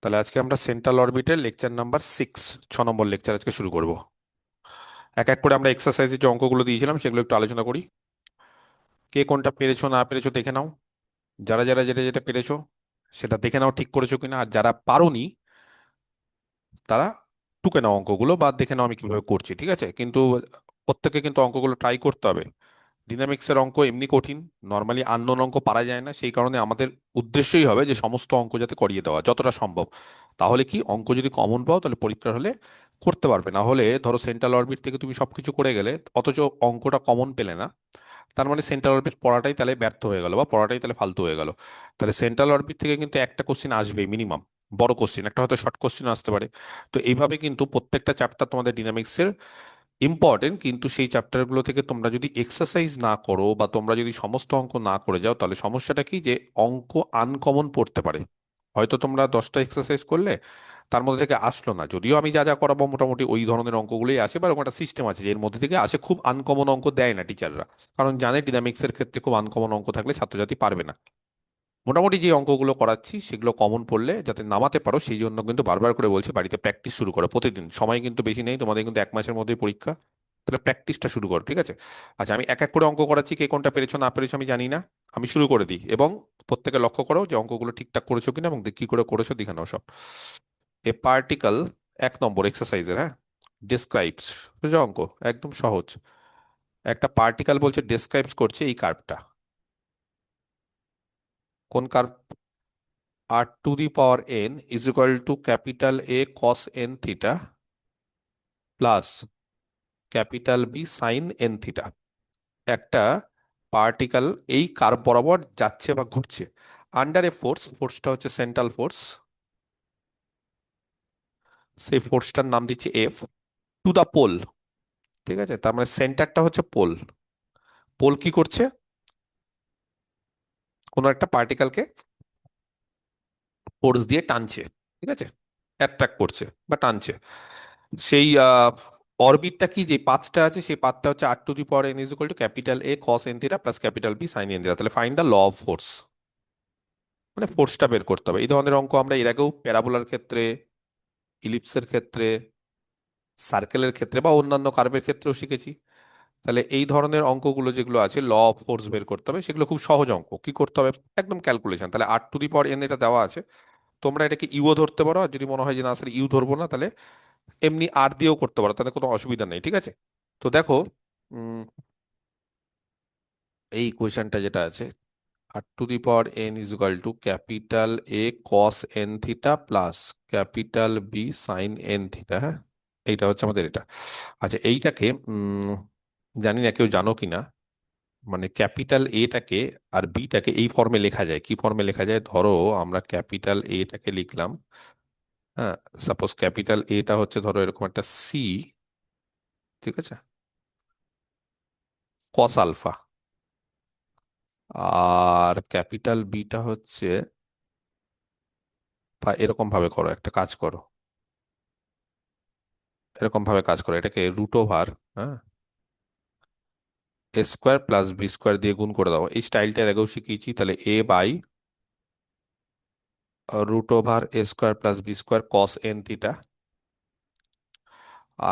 তাহলে আজকে আমরা সেন্ট্রাল অরবিটের লেকচার নাম্বার 6, 6 নম্বর লেকচার আজকে শুরু করব। এক এক করে আমরা এক্সারসাইজের যে অঙ্কগুলো দিয়েছিলাম সেগুলো একটু আলোচনা করি। কে কোনটা পেরেছো না পেরেছো দেখে নাও। যারা যারা যেটা যেটা পেরেছো সেটা দেখে নাও ঠিক করেছো কিনা, আর যারা পারোনি তারা টুকে নাও অঙ্কগুলো, বা দেখে নাও আমি কিভাবে করছি, ঠিক আছে? কিন্তু প্রত্যেকে কিন্তু অঙ্কগুলো ট্রাই করতে হবে। ডিনামিক্সের অঙ্ক এমনি কঠিন, নর্মালি আননোন অঙ্ক পারা যায় না, সেই কারণে আমাদের উদ্দেশ্যই হবে যে সমস্ত অঙ্ক যাতে করিয়ে দেওয়া যতটা সম্ভব। তাহলে কি, অঙ্ক যদি কমন পাও তাহলে পরীক্ষার হলে করতে পারবে। না হলে ধরো সেন্ট্রাল অরবিট থেকে তুমি সবকিছু করে গেলে অথচ অঙ্কটা কমন পেলে না, তার মানে সেন্ট্রাল অরবিট পড়াটাই তাহলে ব্যর্থ হয়ে গেল বা পড়াটাই তাহলে ফালতু হয়ে গেল। তাহলে সেন্ট্রাল অরবিট থেকে কিন্তু একটা কোশ্চিন আসবেই মিনিমাম, বড় কোশ্চিন একটা, হয়তো শর্ট কোশ্চিন আসতে পারে। তো এইভাবে কিন্তু প্রত্যেকটা চ্যাপ্টার তোমাদের ডিনামিক্সের ইম্পর্টেন্ট, কিন্তু সেই চ্যাপ্টারগুলো থেকে তোমরা যদি এক্সারসাইজ না করো বা তোমরা যদি সমস্ত অঙ্ক না করে যাও, তাহলে সমস্যাটা কি, যে অঙ্ক আনকমন পড়তে পারে। হয়তো তোমরা 10টা এক্সারসাইজ করলে তার মধ্যে থেকে আসলো না, যদিও আমি যা যা করাবো মোটামুটি ওই ধরনের অঙ্কগুলোই আসে, বা এরকম একটা সিস্টেম আছে যে এর মধ্যে থেকে আসে। খুব আনকমন অঙ্ক দেয় না টিচাররা, কারণ জানে ডিনামিক্সের ক্ষেত্রে খুব আনকমন অঙ্ক থাকলে ছাত্রছাত্রী পারবে না। মোটামুটি যে অঙ্কগুলো করাচ্ছি সেগুলো কমন পড়লে যাতে নামাতে পারো, সেই জন্য কিন্তু বারবার করে বলছি বাড়িতে প্র্যাকটিস শুরু করো প্রতিদিন। সময় কিন্তু বেশি নেই তোমাদের, কিন্তু 1 মাসের মধ্যেই পরীক্ষা। তাহলে প্র্যাকটিসটা শুরু করো, ঠিক আছে? আচ্ছা, আমি এক এক করে অঙ্ক করাচ্ছি, কে কোনটা পেরেছো না পেরেছো আমি জানি না। আমি শুরু করে দিই, এবং প্রত্যেকে লক্ষ্য করো যে অঙ্কগুলো ঠিকঠাক করেছো কিনা, এবং কি করে করেছো দেখে নাও সব। এ পার্টিকেল, 1 নম্বর এক্সারসাইজের, হ্যাঁ, ডিসক্রাইবস, সোজা অঙ্ক, একদম সহজ। একটা পার্টিকেল বলছে ডেসক্রাইবস করছে এই কার্ভটা। কোন curve? r⁴ is equal to capital A cos n theta plus capital B sine n theta. একটা পার্টিকেল এই কার্ভ বরাবর যাচ্ছে বা ঘুরছে আন্ডার এ ফোর্স, ফোর্সটা হচ্ছে সেন্ট্রাল ফোর্স, সেই ফোর্সটার নাম দিচ্ছে এফ, টু দা পোল। ঠিক আছে, তার মানে সেন্টারটা হচ্ছে পোল। পোল কি করছে? কোনো একটা পার্টিকেলকে ফোর্স দিয়ে টানছে, ঠিক আছে, অ্যাট্রাক্ট করছে বা টানছে। সেই অরবিটটা কি, যে পাথটা আছে সেই পাথটা হচ্ছে r⁴ is equal to capital A cos n theta plus capital B sine n theta. তাহলে find the law of force, মানে ফোর্সটা বের করতে হবে। এই ধরনের অঙ্ক আমরা এর আগেও প্যারাবোলার ক্ষেত্রে, ইলিপসের ক্ষেত্রে, সার্কেলের ক্ষেত্রে বা অন্যান্য কার্ভের ক্ষেত্রেও শিখেছি। তাহলে এই ধরনের অঙ্কগুলো যেগুলো আছে, ল অফ ফোর্স বের করতে হবে, সেগুলো খুব সহজ অঙ্ক। কি করতে হবে? একদম ক্যালকুলেশন। তাহলে r⁴ এটা দেওয়া আছে, তোমরা এটাকে ইউও ধরতে পারো, আর যদি মনে হয় যে না স্যার ইউ ধরবো না, তাহলে এমনি আর দিয়েও করতে পারো, তাহলে কোনো অসুবিধা নেই, ঠিক আছে? তো দেখো, উম, এই কোয়েশ্চেনটা যেটা আছে, r⁴ is equal to capital A cos n theta plus capital B sine n theta, হ্যাঁ, এইটা হচ্ছে আমাদের এটা। আচ্ছা, এইটাকে জানি না কেউ জানো কিনা, মানে ক্যাপিটাল এটাকে আর বিটাকে এই ফর্মে লেখা যায়। কি ফর্মে লেখা যায়? ধরো আমরা ক্যাপিটাল এটাকে লিখলাম, হ্যাঁ, সাপোজ ক্যাপিটাল এটা হচ্ছে ধরো এরকম একটা সি, ঠিক আছে, কস আলফা। আর ক্যাপিটাল বিটা হচ্ছে, বা এরকম ভাবে করো, একটা কাজ করো, এরকম ভাবে কাজ করো, এটাকে রুট ওভার, হ্যাঁ, a square plus B square দিয়ে গুণ করে দাও। এই স্টাইলটা এর আগেও শিখিয়েছি। তাহলে a by √, a square plus B square cos n theta,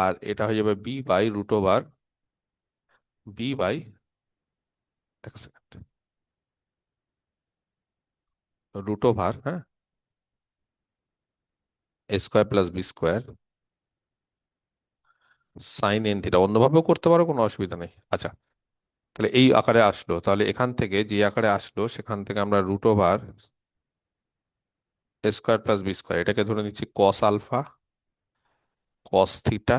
আর এটা হয়ে যাবে বি বাই √, বি বাই, এক সেকেন্ড, √, হ্যাঁ, a square plus B square sine n theta. অন্যভাবেও করতে পারো, কোনো অসুবিধা নেই। আচ্ছা, তাহলে এই আকারে আসলো। তাহলে এখান থেকে যে আকারে আসলো সেখান থেকে আমরা √, a square plus B square, এটাকে ধরে নিচ্ছি cos alpha, cos theta,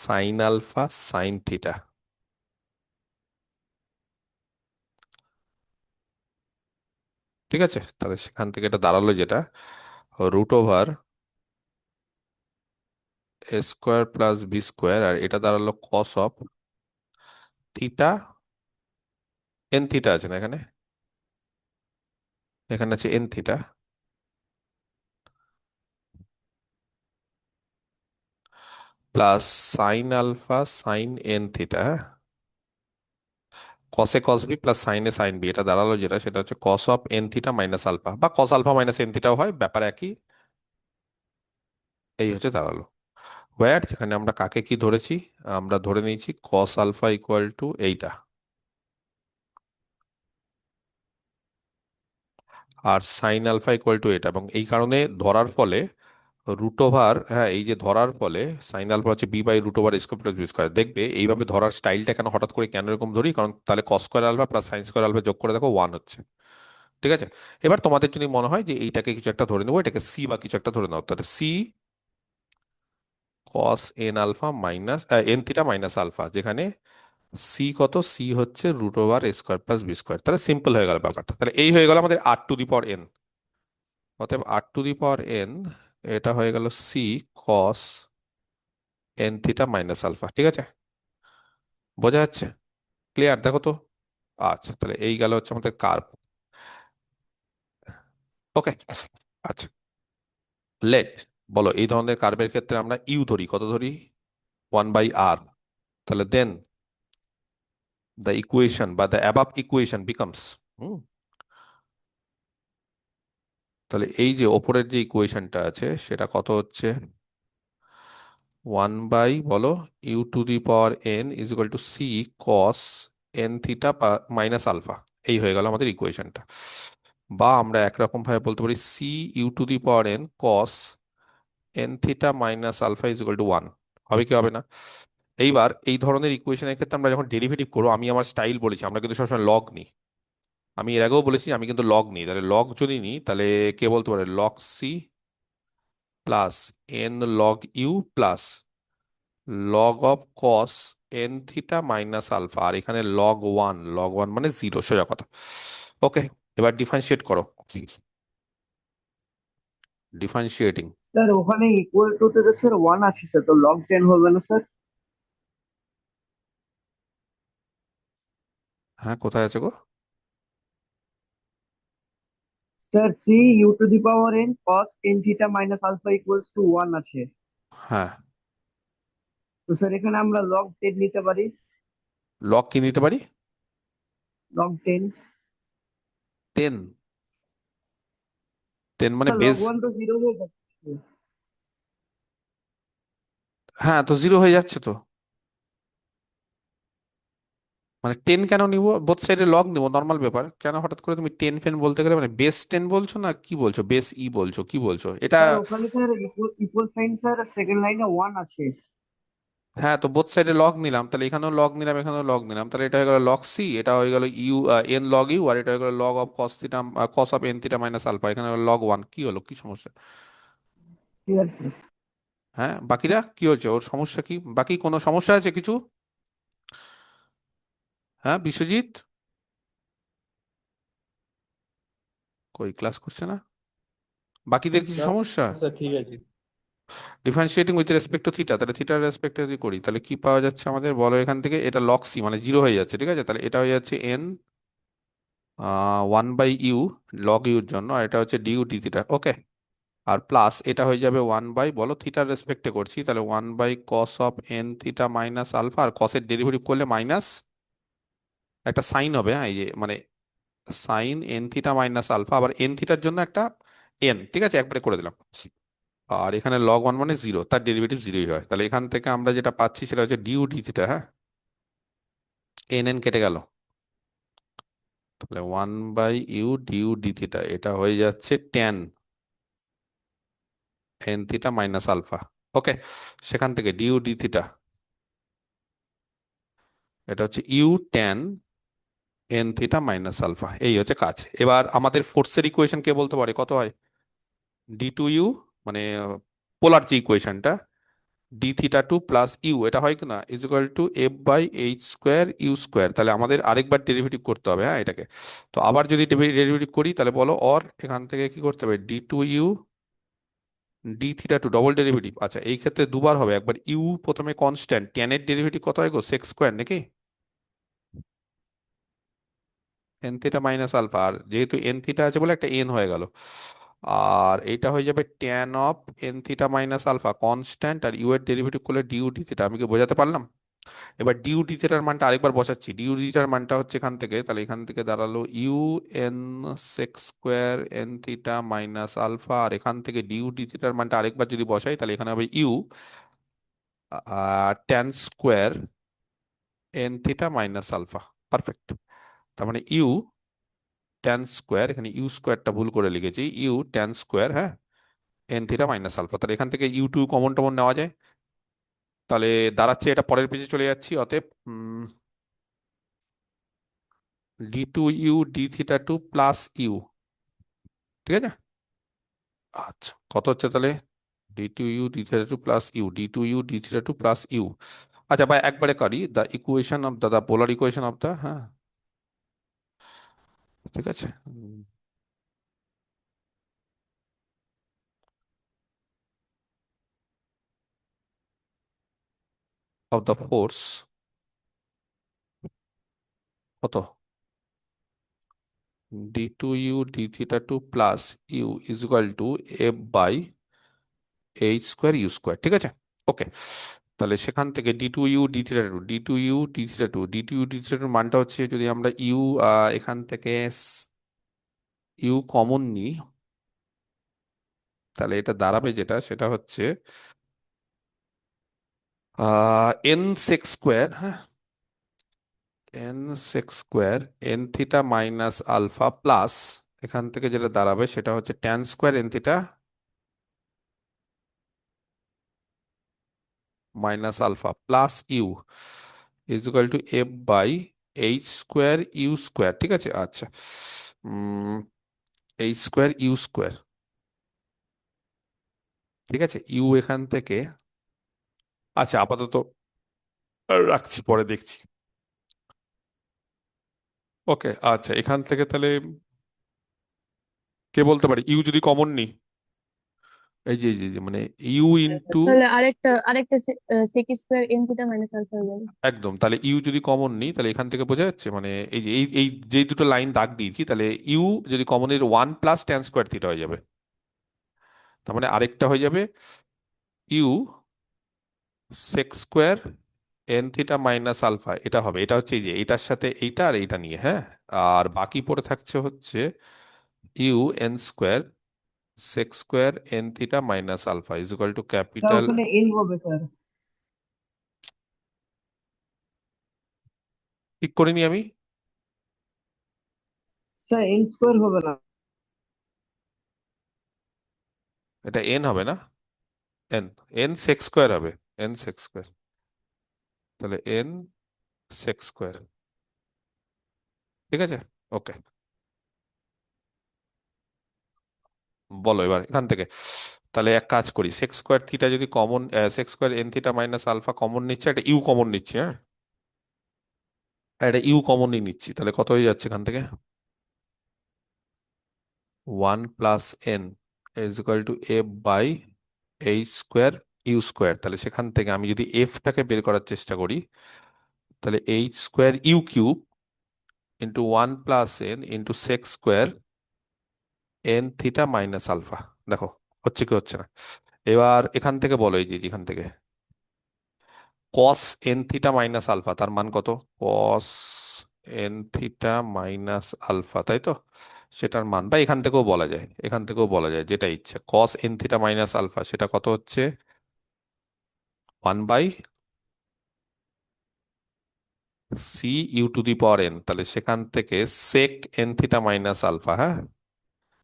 sine alpha, sine theta. ঠিক আছে, তাহলে সেখান থেকে এটা দাঁড়ালো যেটা, √, a square plus B square, আর এটা দাঁড়ালো cos of theta, n theta আছে না এখানে, এখানে আছে n theta, plus sine alpha sine n theta, কসে কস বি প্লাস সাইনে সাইন বি, এটা দাঁড়ালো যেটা, সেটা হচ্ছে cos of n theta minus alpha, বা কস আলফা মাইনাস এন থিটাও হয়, ব্যাপার একই। এই হচ্ছে দাঁড়ালো ওয়্যার, যেখানে আমরা কাকে কি ধরেছি, আমরা ধরে নিয়েছি কস আলফা ইকুয়াল টু এইটা, আর সাইন আলফা ইকুয়াল টু এটা, এবং এই কারণে ধরার ফলে রুট ওভার, হ্যাঁ এই যে ধরার ফলে সাইন আলফা হচ্ছে B by root over square plus B square. দেখবে এইভাবে ধরার স্টাইলটা কেন হঠাৎ করে কেন এরকম ধরি, কারণ তাহলে cos square alpha plus sine square alpha যোগ করে দেখো 1 হচ্ছে। ঠিক আছে, এবার তোমাদের যদি মনে হয় যে এইটাকে কিছু একটা ধরে নেবো, এটাকে সি বা কিছু একটা ধরে নাও, তাহলে c cos n alpha minus n theta minus alpha, যেখানে সি কত, সি হচ্ছে root over a square plus B square. তাহলে সিম্পল হয়ে গেল ব্যাপারটা, তাহলে এই হয়ে গেল আমাদের আর টু দি পাওয়ার এন। অতএব আর টু দি পাওয়ার এন, এটা হয়ে গেল C cos n theta minus alpha. ঠিক আছে, বোঝা যাচ্ছে? ক্লিয়ার দেখো তো। আচ্ছা, তাহলে এই গেল হচ্ছে আমাদের কার্ভ। ওকে, আচ্ছা লেট, বলো এই ধরনের কার্ভের ক্ষেত্রে আমরা ইউ ধরি, কত ধরি, 1/r। তাহলে দেন দ্য ইকুয়েশন বা দ্য অ্যাবাভ ইকুয়েশন বিকামস, তাহলে এই যে ওপরের যে ইকুয়েশনটা আছে সেটা কত হচ্ছে, 1 বাই বলো u to the power n is equal to c cos n theta minus alpha. এই হয়ে গেল আমাদের ইকুয়েশনটা। বা আমরা একরকম ভাবে বলতে পারি c u to the power n cos n theta minus alpha is equal to 1। হবে কি হবে না? এইবার এই ধরনের ইকুয়েশনের ক্ষেত্রে আমরা যখন ডেরিভেটিভ করবো, আমি আমার স্টাইল বলেছি আমরা কিন্তু সবসময় লগ নিই। আমি এর আগেও বলেছি আমি কিন্তু লগ নিই, তাহলে লগ যদি নিই তাহলে কে বলতে পারে log c plus n log u plus log of cos n theta minus alpha, আর এখানে লগ ওয়ান মানে জিরো, সোজা কথা। ওকে, এবার ডিফারেন্সিয়েট করো, ডিফারেন্সিয়েটিং। স্যার ওখানে ইকুয়াল টু তে তো স্যার ওয়ান আছে স্যার, তো লগ টেন হবে না স্যার? হ্যাঁ কোথায় আছে গো? Sir c u to the power n cos n theta minus alpha equals to one আছে। হ্যাঁ, তো স্যার এখানে আমরা লগ টেন নিতে পারি। লগ কি নিতে পারি? Log ten. 10? 10 মানে স্যার লগ বেস? ওয়ান তো জিরো হয়ে যাচ্ছে। হ্যাঁ তো জিরো হয়ে যাচ্ছে তো, মানে 10 কেন নিব, বোথ সাইডে লগ নিব, নর্মাল ব্যাপার। কেন হঠাৎ করে তুমি 10 ফেন বলতে গেলে, মানে বেস 10 বলছো না কি বলছো, বেস ই বলছো, কি বলছো এটা? স্যার ওখানে sir equal equal sine sir second লাইনে ওয়ান আছে। হ্যাঁ তো বোথ সাইডে লগ নিলাম, তাহলে এখানেও লগ নিলাম এখানেও লগ নিলাম, তাহলে এটা হয়ে গেল লগ সি, এটা হয়ে গেল ইউ এন লগ ইউ, আর এটা হয়ে গেল log of cos theta, cos of n theta minus alpha, এখানে লগ ওয়ান। কি হলো, কি সমস্যা? ঠিক আছে। হ্যাঁ বাকিরা কি হচ্ছে, ওর সমস্যা কি, বাকি কোনো সমস্যা আছে কিছু? হ্যাঁ বিশ্বজিৎ, কই ক্লাস করছে না? বাকিদের কিছু না সমস্যা? স্যার, ঠিক আছে। Differentiating with respect to theta, তাহলে থিটার রেসপেক্টে যদি করি তাহলে কি পাওয়া যাচ্ছে আমাদের, বলো এখান থেকে, এটা লগ সি মানে জিরো হয়ে যাচ্ছে, ঠিক আছে, তাহলে এটা হয়ে যাচ্ছে এন 1/u লগ ইউর জন্য, আর এটা হচ্ছে ডিউ ডি থিটা। ওকে, আর প্লাস এটা হয়ে যাবে 1 বাই, বলো থিটার রেসপেক্টে করছি, তাহলে 1 by cos of n theta minus alpha, আর কসের ডেরিভেটিভ করলে মাইনাস একটা সাইন হবে, হ্যাঁ এই যে মানে sine n theta minus alpha, আবার এন থিটার জন্য একটা এন, ঠিক আছে একবারে করে দিলাম। আর এখানে লগ ওয়ান মানে জিরো, তার ডেরিভেটিভ জিরোই হয়, তাহলে এখান থেকে আমরা যেটা পাচ্ছি সেটা হচ্ছে ডিউ ডি থিটা। হ্যাঁ, এন এন কেটে গেল, তাহলে 1/u ডিউ ডি থিটা, এটা হয়ে যাচ্ছে tan n theta minus alpha. Okay, সেখান থেকে ডিউ ডি থিটা, এটা হচ্ছে u tan n theta minus alpha. এই হচ্ছে কাজ। এবার আমাদের ফোর্সের ইকুয়েশন কে বলতে পারে, কত হয়, d2u, মানে পোলার যে ইকুয়েশনটা, d theta two plus u, এটা হয় কিনা, is equal to f by h square u square. তাহলে আমাদের আরেকবার ডেরিভেটিভ করতে হবে, হ্যাঁ এটাকে। তো আবার যদি ডেরিভেটিভ করি তাহলে বলো, অর এখান থেকে কি করতে হবে, d2u d theta two double derivative. আচ্ছা এই ক্ষেত্রে দুবার হবে, একবার ইউ প্রথমে কনস্ট্যান্ট, ট্যান এর ডেরিভেটিভ কত হয় গো, সেক্স স্কোয়ার নাকি, এন থিটা মাইনাস আলফা, আর যেহেতু এন থিটা আছে বলে একটা এন হয়ে গেল, আর এইটা হয়ে যাবে tan of n theta minus alpha constant, আর ইউ এর ডেরিভেটিভ করলে ডিউ ডি থিটা। আমি কি বোঝাতে পারলাম? এবার ডিউ ডি থিটার মানটা আরেকবার বসাচ্ছি। ডিউ ডি থিটার মানটা হচ্ছে এখান থেকে, তাহলে এখান থেকে দাঁড়ালো u n sec square n theta minus alpha, আর এখান থেকে ডিউ ডি থিটার মানটা আরেকবার যদি বসাই তাহলে এখানে হবে u tan square n theta minus alpha. Perfect. তার মানে ইউ ট্যান স্কোয়ার, এখানে ইউ স্কোয়ারটা ভুল করে লিখেছি, ইউ ট্যান স্কোয়ার, হ্যাঁ, এন থিটা মাইনাস আলফা। তাহলে এখান থেকে ইউ টু কমন টমন নেওয়া যায়, তাহলে দাঁড়াচ্ছে এটা পরের পেজে চলে যাচ্ছি। অতএব d two u d theta two plus u, ঠিক আছে। আচ্ছা, কত হচ্ছে তাহলে? D two u d theta two plus u, d two u d theta two plus u. আচ্ছা, বা একবারে করি, the equation of the polar equation of the, হ্যাঁ, ঠিক আছে, অফ দ্য ফোর্স, কত, d two u d theta two plus u is equal to f by h square u square, ঠিক আছে। ওকে, তাহলে সেখান থেকে d two u d theta two, d two u d theta two, d two u d theta টুর মানটা হচ্ছে, যদি আমরা ইউ এখান থেকে ইউ কমন নিই, তাহলে এটা দাঁড়াবে যেটা, সেটা হচ্ছে এন সেক্স স্কোয়ার, হ্যাঁ, n sec square n theta minus alpha plus, এখান থেকে যেটা দাঁড়াবে সেটা হচ্ছে tan square n theta minus alpha plus u is equal to f by h square u square, ঠিক আছে। আচ্ছা, এইচ স্কোয়ার ইউ স্কোয়ার, ঠিক আছে। ইউ এখান থেকে, আচ্ছা আপাতত রাখছি, পরে দেখছি। ওকে, আচ্ছা, এখান থেকে তাহলে কে বলতে পারি, ইউ যদি কমন নিই, এই যে মানে ইউ ইন্টু, তাহলে আরেকটা আরেকটা sec square n theta minus alpha হয়ে যাবে। একদম, তাহলে ইউ যদি কমন নিই তাহলে এখান থেকে বোঝা যাচ্ছে, মানে এই যে এই যে দুটো লাইন দাগ দিয়েছি, তাহলে ইউ যদি কমন এর one plus tan square theta হয়ে যাবে। তার মানে আরেকটা হয়ে যাবে u sec square n theta minus alpha, এটা হবে, এটা হচ্ছে এই যে এইটার সাথে এইটা আর এইটা নিয়ে, হ্যাঁ। আর বাকি পড়ে থাকছে হচ্ছে u n square sec square n theta minus alpha is equal to sir capital, ওখানে এন হবে স্যার। ঠিক করিনি আমি, স্যার এন স্কোয়ার হবে না। এটা এন হবে না, এন, এন সেক্স স্কোয়ার হবে, এন সেক্স স্কোয়ার, তাহলে এন সেক্স স্কোয়ার, ঠিক আছে। ওকে, বলো এবার এখান থেকে। তাহলে এক কাজ করি, সেক্স স্কোয়ার থিটা যদি common, sec square n theta minus alpha common নিচ্ছে, একটা ইউ কমন নিচ্ছি, হ্যাঁ, একটা ইউ কমনই নিচ্ছি, তাহলে কত হয়ে যাচ্ছে এখান থেকে, one plus n is equal to f by h square u square. তাহলে সেখান থেকে আমি যদি এফটাকে বের করার চেষ্টা করি, তাহলে h square u cube into one plus n into sec square n theta minus alpha. দেখো হচ্ছে কি হচ্ছে না। এবার এখান থেকে বলো, এই যে এখান থেকে কস এন থিটা মাইনাস আলফা, তার মান কত, কস এন থিটা মাইনাস আলফা, তাই তো, সেটার মান, বা এখান থেকেও বলা যায়, এখান থেকেও বলা যায়, যেটা ইচ্ছে, cos n theta minus alpha সেটা কত হচ্ছে, one by c u to the power n. তাহলে সেখান থেকে sec n theta minus alpha, হ্যাঁ,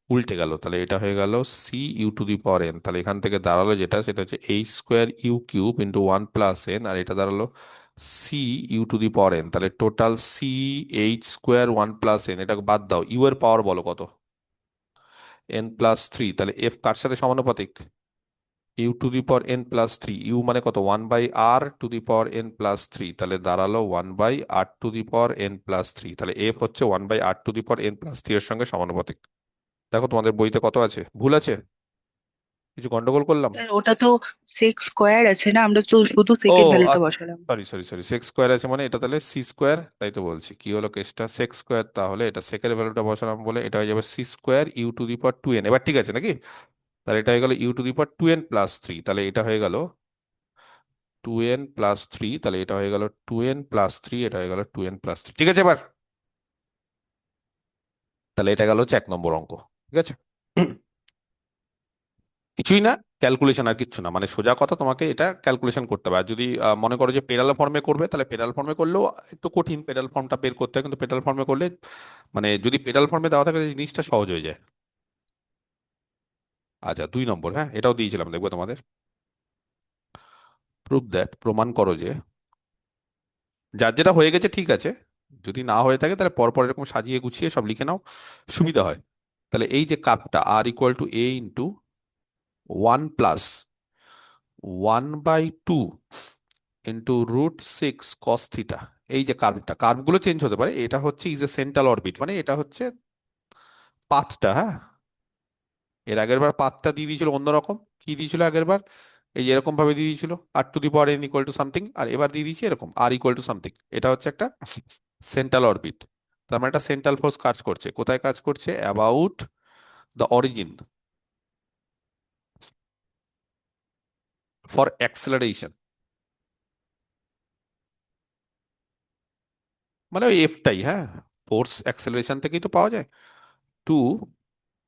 উল্টে গেল, তাহলে এটা হয়ে গেল c u to the power n. তাহলে এখান থেকে দাঁড়ালো যেটা, সেটা হচ্ছে h square u cube into one plus n, আর এটা দাঁড়ালো c u to the power n. তাহলে total c h square one plus n, এটাকে বাদ দাও, ইউ এর পাওয়ার বলো কত, এন প্লাস থ্রি। তাহলে এফ কার সাথে সমানুপাতিক, u to the power n plus three, u মানে কত, one by r to the power n plus three, তাহলে দাঁড়ালো one by r to the power n plus three. তাহলে এফ হচ্ছে one by r to the power n plus three এর সঙ্গে সমানুপাতিক। দেখো তোমাদের বইতে কত আছে, ভুল আছে, কিছু গন্ডগোল করলাম? স্যার ওটা তো সেক্স স্কোয়ার আছে না, আমরা তো শুধু ও সেকেন্ড ভ্যালুটা আচ্ছা, বসালাম। Sorry sorry sorry, sex square আছে মানে এটা তাহলে সি স্কোয়ার, তাই তো বলছি কি হলো কেসটা, সেক্স স্কোয়ার, তাহলে এটা সেকেন্ড ভ্যালুটা বসালাম বলে এটা হয়ে যাবে c square u to the power two n. এবার ঠিক আছে নাকি? তাহলে এটা হয়ে গেল u to the power two n plus three, তাহলে এটা হয়ে গেল 2n+3, তাহলে এটা হয়ে গেল 2n+3, এটা হয়ে গেল 2n+3। ঠিক আছে এবার? তাহলে এটা গেল হচ্ছে 1 নম্বর অঙ্ক। ঠিক আছে? কিছুই না, ক্যালকুলেশন আর কিচ্ছু না, মানে সোজা কথা, তোমাকে এটা ক্যালকুলেশন করতে হবে। আর যদি মনে করো যে পেডাল ফর্মে করবে, তাহলে পেডাল ফর্মে করলেও একটু কঠিন, পেডাল ফর্মটা বের করতে হয়, কিন্তু পেডাল ফর্মে করলে মানে যদি পেডাল ফর্মে দেওয়া থাকে জিনিসটা সহজ হয়ে যায়। আচ্ছা, 2 নম্বর, হ্যাঁ এটাও দিয়েছিলাম, দেখবো তোমাদের। প্রুভ দ্যাট, প্রমাণ করো যে, যার যেটা হয়ে গেছে ঠিক আছে, যদি না হয়ে থাকে তাহলে পরপর এরকম সাজিয়ে গুছিয়ে সব লিখে নাও, সুবিধা হয়। তাহলে এই যে কার্ভটা r = a × 1+1/2 × √6 cos θ, এই যে কার্ভটা, কার্ভগুলো চেঞ্জ হতে পারে, এটা হচ্ছে ইজ এ সেন্ট্রাল অরবিট, মানে এটা হচ্ছে পাথটা। হ্যাঁ, এর আগের বার পাথটা দিয়ে দিয়েছিল অন্যরকম, কি দিয়েছিল আগের বার, এই যে এরকম ভাবে দিয়ে দিয়েছিল r⁴ সামথিং, আর এবার দিয়ে দিয়েছি এরকম r সামথিং। এটা হচ্ছে একটা সেন্ট্রাল অরবিট। তার মানে একটা সেন্ট্রাল ফোর্স কাজ করছে, কোথায় কাজ করছে? About the origin for acceleration, মানে ওই এফটাই, হ্যাঁ, ফোর্স অ্যাক্সেলারেশন থেকেই তো পাওয়া যায়। টু,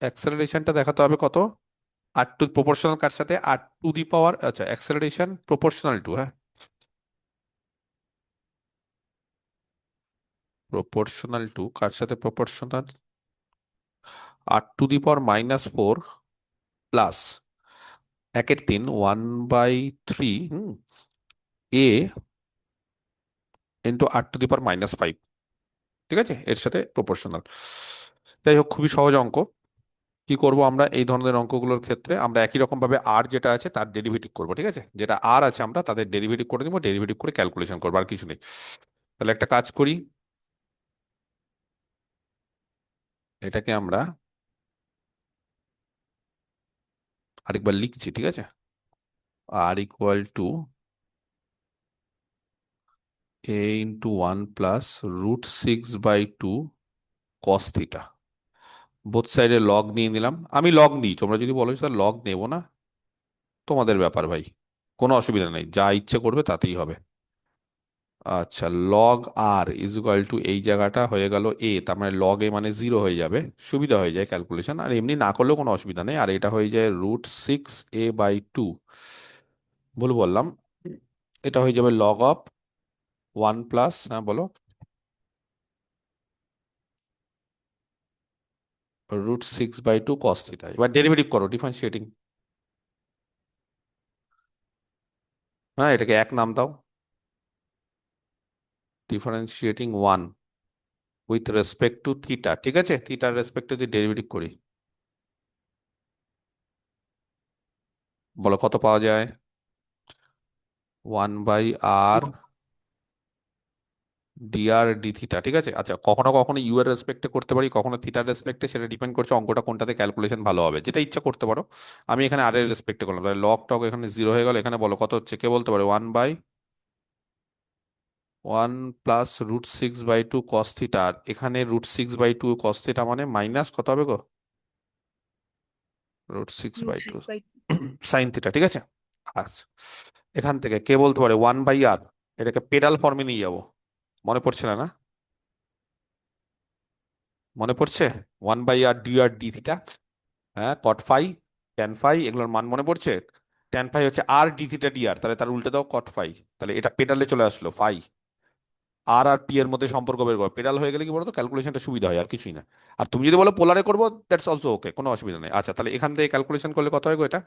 অ্যাক্সেলারেশনটা দেখাতে হবে কত, প্রপোর্শনাল কার সাথে, আচ্ছা অ্যাক্সেলারেশন প্রপোর্শনাল টু, হ্যাঁ প্রপোর্শনাল টু কার সাথে proportional, r⁴ plus 1/3 1/3 a into r⁻⁵। ঠিক আছে, এর সাথে প্রপোর্শনাল। যাই হোক, খুবই সহজ অঙ্ক। কি করব আমরা এই ধরনের অঙ্কগুলোর ক্ষেত্রে? আমরা একই রকম ভাবে আর যেটা আছে তার ডেরিভেটিভ করব। ঠিক আছে, যেটা আর আছে আমরা তাদের ডেরিভেটিভ করে দিব, ডেরিভেটিভ করে ক্যালকুলেশন করবো, আর কিছু নেই। তাহলে একটা কাজ করি, এটাকে আমরা আরেকবার লিখছি। ঠিক আছে, r = a × 1 + √6/2 cos θ। বোথ সাইডে লগ নিয়ে নিলাম, আমি লগ নিই, তোমরা যদি বলো স্যার লগ নেবো না, তোমাদের ব্যাপার ভাই, কোনো অসুবিধা নেই, যা ইচ্ছে করবে তাতেই হবে। আচ্ছা, লগ r = এই জায়গাটা হয়ে গেল a, তার মানে লগ a মানে 0 হয়ে যাবে, সুবিধা হয়ে যায় ক্যালকুলেশন, আর এমনি না করলেও কোনো অসুবিধা নেই। আর এটা হয়ে যায় √6a/2, ভুল বললাম, এটা হয়ে যাবে লগ অফ 1+, হ্যাঁ বলো, √6/2 cos θ। এবার ডেরিভেটিভ করো, ডিফারেন্সিয়েটিং, হ্যাঁ এটাকে 1 নাম দাও, differentiating 1 with respect to theta. ঠিক আছে, থিটার রেসপেক্টে যদি ডেরিভেটিভ করি, বলো কত পাওয়া যায়? 1/r dr dθ। ঠিক আছে, আচ্ছা কখনো কখনো ইউ এর রেসপেক্টে করতে পারি, কখনো থিটার রেসপেক্টে, সেটা ডিপেন্ড করছে অঙ্কটা কোনটাতে ক্যালকুলেশন ভালো হবে, যেটা ইচ্ছা করতে পারো। আমি এখানে আর এর রেসপেক্টে করলাম, তাহলে লগ টক এখানে 0 হয়ে গেল। এখানে বলো কত হচ্ছে, কে বলতে পারে? 1/1 + √6/2 cos θ, আর এখানে √6/2 cos θ মানে মাইনাস কত হবে গো? √6/2 √6/2। sin θ। ঠিক আছে, আচ্ছা এখান থেকে কে বলতে পারে 1/r, এটাকে পেডাল ফর্মে নিয়ে যাবো, মনে পড়ছে না? না মনে পড়ছে? 1/r dr dθ, হ্যাঁ কট ফাই, ট্যান ফাই, এগুলোর মান মনে পড়ছে? ট্যান ফাই হচ্ছে r dθ dr, তাহলে তার উল্টে দাও কট ফাই, তাহলে এটা পেডালে চলে আসলো, ফাই। আর আর পি এর মধ্যে সম্পর্ক বের করো, পেডাল হয়ে গেলে কি বলতো ক্যালকুলেশনটা সুবিধা হয়, আর কিছুই না। আর তুমি যদি বলো পোলারে করবো, দ্যাটস অলসো ওকে, কোনো অসুবিধা নেই। আচ্ছা, তাহলে এখান থেকে ক্যালকুলেশন করলে কত হয় গো এটা?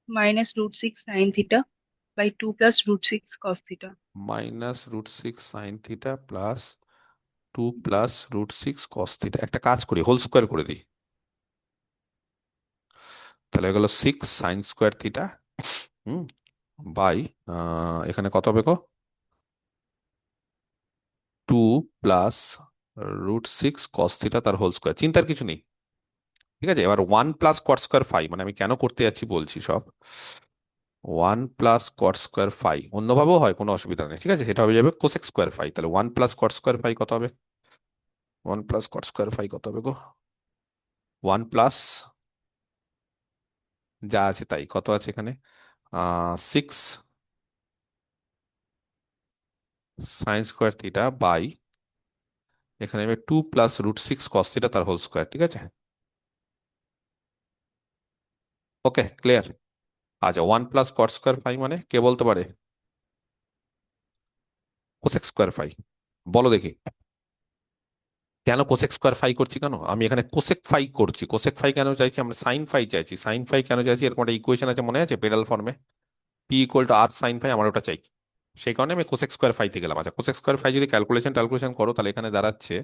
-√6 sin θ/2 + √6 cos θ। -√6 sin θ plus 2 + √6 cos θ। একটা কাজ করি, হোল স্কোয়ার করে দিই, তাহলে হয়ে গেল 6 sin² θ, হুম, বাই, এখানে কত হবে গো? 2 + √6 cos θ তার হোল স্কোয়ার, চিন্তার কিছু নেই। ঠিক আছে, এবার 1 + cot² φ, মানে আমি কেন করতে যাচ্ছি বলছি সব। 1 + cot² φ অন্যভাবেও হয়, কোনো অসুবিধা নেই। ঠিক আছে, এটা হবে যাবে cosec² φ, তাহলে 1 + cot² φ কত হবে? 1 + cot² φ কত হবে গো? 1 + যা আছে তাই, কত আছে এখানে, 6 sin স্কোয়ার থিটা বাই, এখানে হবে 2 + √6 cos থিটা তার হোল স্কোয়ার, ঠিক আছে। ওকে, ক্লিয়ার। আচ্ছা, 1 + cot স্কোয়ার ফাই মানে কে বলতে পারে? Cosec square phi. বলো দেখি, কেন কোসেক স্কোয়ার ফাই করছি, কেন আমি এখানে কোসেক ফাই করছি? কোসেক ফাই কেন চাইছি? আমরা সাইন ফাই চাইছি। সাইন ফাই কেন চাইছি? এরকম একটা ইকুয়েশন আছে, মনে আছে, পেডাল ফর্মে, P = R sin ফাই, আমার ওটা চাই। সেই কারণে আমি কোসেক স্কোয়ার ফাইতে গেলাম। আচ্ছা, কোসেক স্কোয়ার ফাই যদি ক্যালকুলেশন করো, তাহলে এখানে দাঁড়াচ্ছে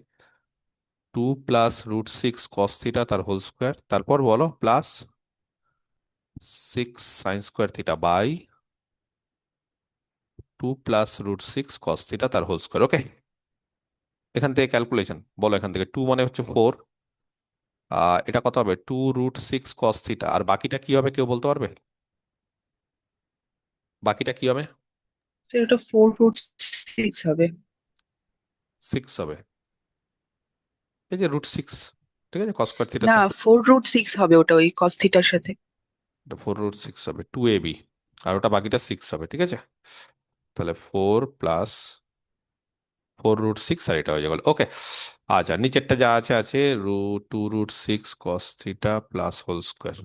2 + √6 cos থিটা তার হোল স্কোয়ার, তারপর বলো plus 6 sin square theta by 2 + √6 cos theta তার হোল স্কোয়ার। ওকে, এখান থেকে ক্যালকুলেশন বলো, এখান থেকে 2 মানে হচ্ছে 4, এটা কত হবে, 2 √6 cos থিটা, আর বাকিটা কি হবে কেউ বলতে পারবে? বাকিটা কি হবে? তো এটা 4√6 হবে। 6 হবে, এই যে √6, ঠিক আছে, cos স্কোয়ার থিটার না, সাথে 4√6 হবে ওটা ওই cos থিটার সাথে। 4 √6 হবে, 2ab, আর ওটা বাকিটা 6 হবে, ঠিক আছে। তাহলে 4 + 4 √6, আর এটা হয়ে গেল। ওকে, আচ্ছা, নিচেরটা যা আছে আছে, 2 √6 cos theta plus whole square,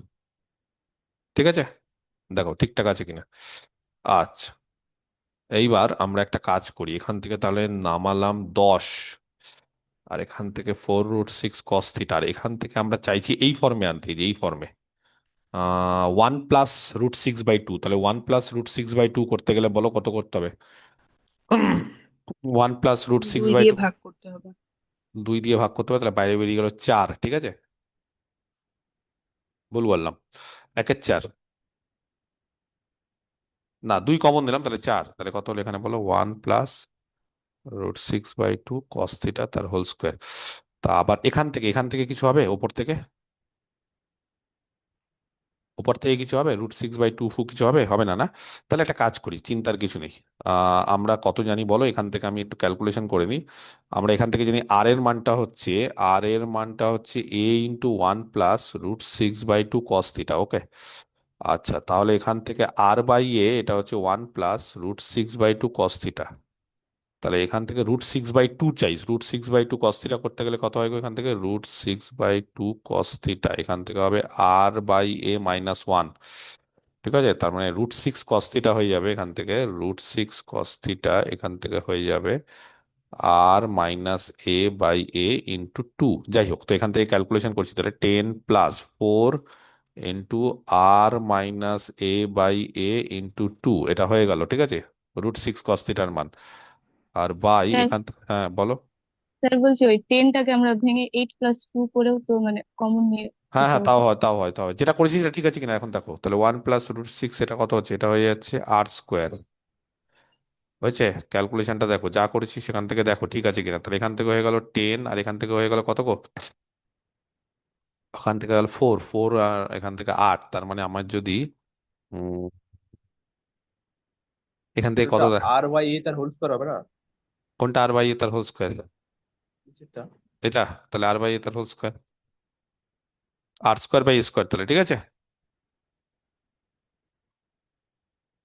ঠিক আছে। দেখো ঠিকঠাক আছে কিনা। আচ্ছা, এইবার আমরা একটা কাজ করি, এখান থেকে তাহলে নামালাম 10, আর এখান থেকে 4 √6 cos থিটা, আর এখান থেকে আমরা চাইছি এই ফর্মে আনতে, এই যে এই ফর্মে 1 + √6/2, তাহলে 1 + √6/2 করতে গেলে বলো কত করতে হবে? 1 + √6 2 বাই দিয়ে টু ভাগ করতে হবে। 2 দিয়ে ভাগ করতে হবে, তাহলে বাইরে বেরিয়ে গেল 4, ঠিক আছে। ভুল বললাম, 1/4, না 2 কমন দিলাম, তাহলে 4, তাহলে কত হলো এখানে বলো, 1 + √6/2 cos থিটা তার হোল স্কোয়ার। তা আবার এখান থেকে কিছু হবে, ওপর থেকে কিছু হবে, √6/2 কিছু হবে, হবে না, না? তাহলে একটা কাজ করি, চিন্তার কিছু নেই। আমরা কত জানি বলো, এখান থেকে আমি একটু ক্যালকুলেশন করে নিই। আমরা এখান থেকে জানি আর এর মানটা হচ্ছে a × 1 + √6/2 cos থিটা, ওকে। আচ্ছা, তাহলে এখান থেকে r/a এটা হচ্ছে 1 + √6/2 cos থিটা, তাহলে এখান থেকে √6/2 চাই, √6/2 cos থিটা করতে গেলে কত হয় গো? এখান থেকে √6/2 cos থিটা, এখান থেকে হবে r/a - 1, ঠিক আছে। তার মানে √6 cos থিটা হয়ে যাবে, এখান থেকে √6 cos থিটা এখান থেকে হয়ে যাবে r - a/a × 2। যাই হোক, তো এখান থেকে ক্যালকুলেশন করছি, তাহলে 10 + 4 × r - a/a × 2 এটা হয়ে গেল, ঠিক আছে, √6 cos থিটার মান। আর বাই স্যার, হ্যাঁ বলো। স্যার বলছি ওই 10টাকে আমরা ভেঙে 8+2 করেও তো মানে কমন নিয়ে হ্যাঁ করতে হ্যাঁ, তাও পারবো। হয়, তাও হয়, তাও হয়, যেটা করেছি সেটা ঠিক আছে কিনা এখন দেখো। তাহলে 1 + √6 এটা কত হচ্ছে, এটা হয়ে যাচ্ছে r², হয়েছে। ক্যালকুলেশনটা দেখো, যা করেছি সেখান থেকে দেখো ঠিক আছে কিনা। তাহলে এখান থেকে হয়ে গেল 10, আর এখান থেকে হয়ে গেল কত গো, ওখান থেকে গেল 4 আর এখান থেকে 8, তার মানে আমার যদি উম, এখান থেকে কত ওটা R/A তার হোল স্কয়ার হবে না? কোনটা r/a তার হোল স্কোয়ার? নিচেরটা। এটা, তাহলে r/a তার হোল স্কোয়ার, r² / a² তাহলে ঠিক আছে।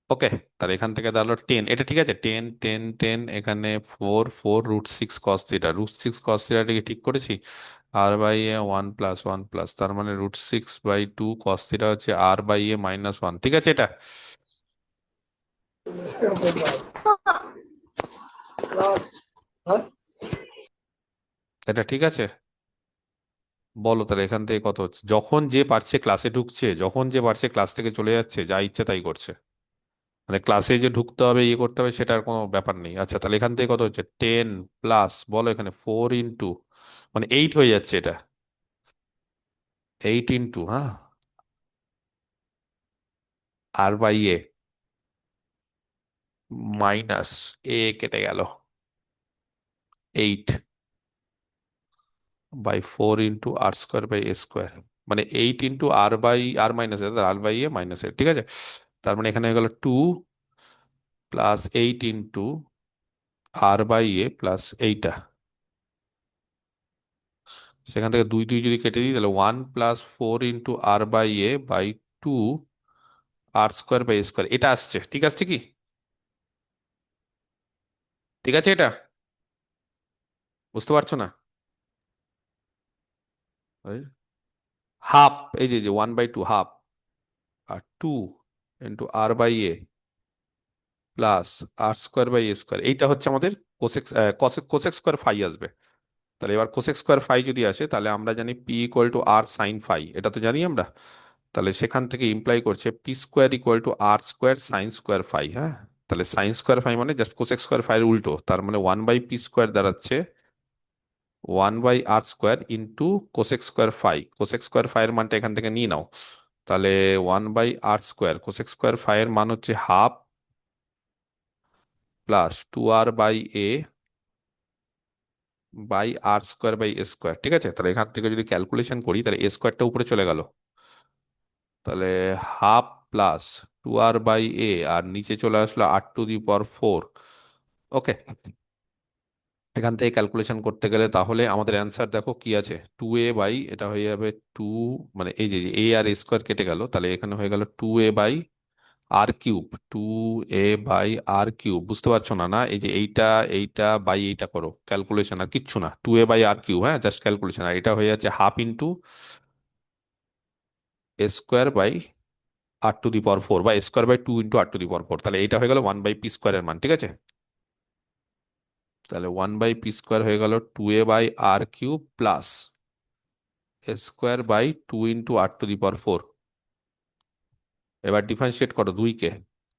ওকে, তাহলে এখান থেকে দাঁড়ালো 10, এটা ঠিক আছে, 10 10 10, এখানে 4 √6 cos থিটা, √6 cos থিটাটিকে ঠিক করেছি, r/a 1 + 1 তার মানে √6/2 cos থিটা হচ্ছে r/a - 1, ঠিক আছে এটা। এটা ঠিক আছে, বলো তাহলে এখান থেকে কত হচ্ছে, যখন যে পারছে ক্লাসে ঢুকছে, যখন যে পারছে ক্লাস থেকে চলে যাচ্ছে, যা ইচ্ছে তাই করছে, মানে ক্লাসে যে ঢুকতে হবে ইয়ে করতে হবে সেটার কোনো ব্যাপার নেই। আচ্ছা, তাহলে এখান থেকে কত হচ্ছে, 10 প্লাস বলো এখানে 4 × মানে 8 হয়ে যাচ্ছে এটা, 8 × হ্যাঁ, r/a মাইনাস এ কেটে গেল 8/4 × r² / a², মানে 8 × r/a ঠিক আছে। তার মানে এখানে হয়ে গেল 2 + 8 × r/a এইটা, সেখান থেকে 2 2 যদি কেটে দিই, তাহলে 1 + 4 × r/a/2 r square by a square, এটা আসছে, ঠিক আসছে কি? ঠিক আছে এটা? বুঝতে পারছো না? হাফ, এই যে 1/2 হাফ, আর 2 × r/a plus r square by a square, এইটা হচ্ছে আমাদের কোসেক কোসেক স্কোয়ার ফাই আসবে। তাহলে এবার কোসেক স্কোয়ার ফাই যদি আসে, তাহলে আমরা জানি p equal to r sine phi, এটা তো জানি আমরা। তাহলে সেখান থেকে ইমপ্লাই করছে p square equal to r square sine square phi. হ্যাঁ, তাহলে সাইন স্কোয়ার ফাই মানে জাস্ট কোসেক স্কোয়ার ফাই এর উল্টো, তার মানে 1/পি স্কোয়ার দাঁড়াচ্ছে 1/r² into cosec square phi. Cosec square phi এর মানটা এখান থেকে নিয়ে নাও। তাহলে 1/r², কোসেক স্কোয়ার ফাই এর মান হচ্ছে half plus 2r/a by r² by a², ঠিক আছে? তাহলে এখান থেকে যদি ক্যালকুলেশন করি, তাহলে এ স্কোয়ারটা উপরে চলে গেল, তাহলে হাফ প্লাস 2r/a, আর নিচে চলে আসলো r⁴। ওকে, এখান থেকে ক্যালকুলেশন করতে গেলে তাহলে আমাদের অ্যান্সার দেখো কি আছে, 2a, এটা হয়ে যাবে 2, মানে এই যে এ আর এ স্কোয়ার কেটে গেল, তাহলে এখানে হয়ে গেল 2a/r³, 2a/r³। বুঝতে পারছো না? না, এই যে এইটা এইটা বাই এইটা করো ক্যালকুলেশন, আর কিচ্ছু না, 2a/r³, হ্যাঁ, জাস্ট ক্যালকুলেশন। আর এটা হয়ে যাচ্ছে half into a² by r⁴, বা a²/2 × r⁴, তাহলে এইটা হয়ে গেল 1/পি স্কোয়ারের মান, ঠিক আছে? তাহলে 1/পি স্কোয়ার হয়ে গেল 2a/r³ প্লাস a²/2 × r⁴। এবার ডিফারেন্সিয়েট করো 2 কে,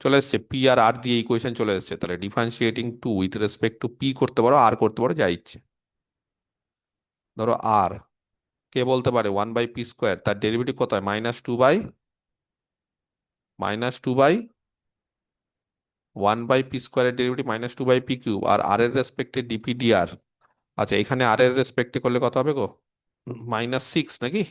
চলে এসছে পি আর আর দিয়ে ইকুয়েশন চলে এসছে, তাহলে differentiating 2 with respect to P করতে পারো, আর করতে পারো, যা ইচ্ছে। ধরো আর কে বলতে পারে 1/পি স্কোয়ার, তার ডেরিভেটিভ কত হয়? -2/1/পি স্কোয়ারের ডেরিভেটিভ -2/পি কিউব, আর আর এর রেসপেক্টে ডিপি ডিআর। আচ্ছা, এখানে আর এর রেসপেক্টে করলে কত হবে গো? -6 নাকি?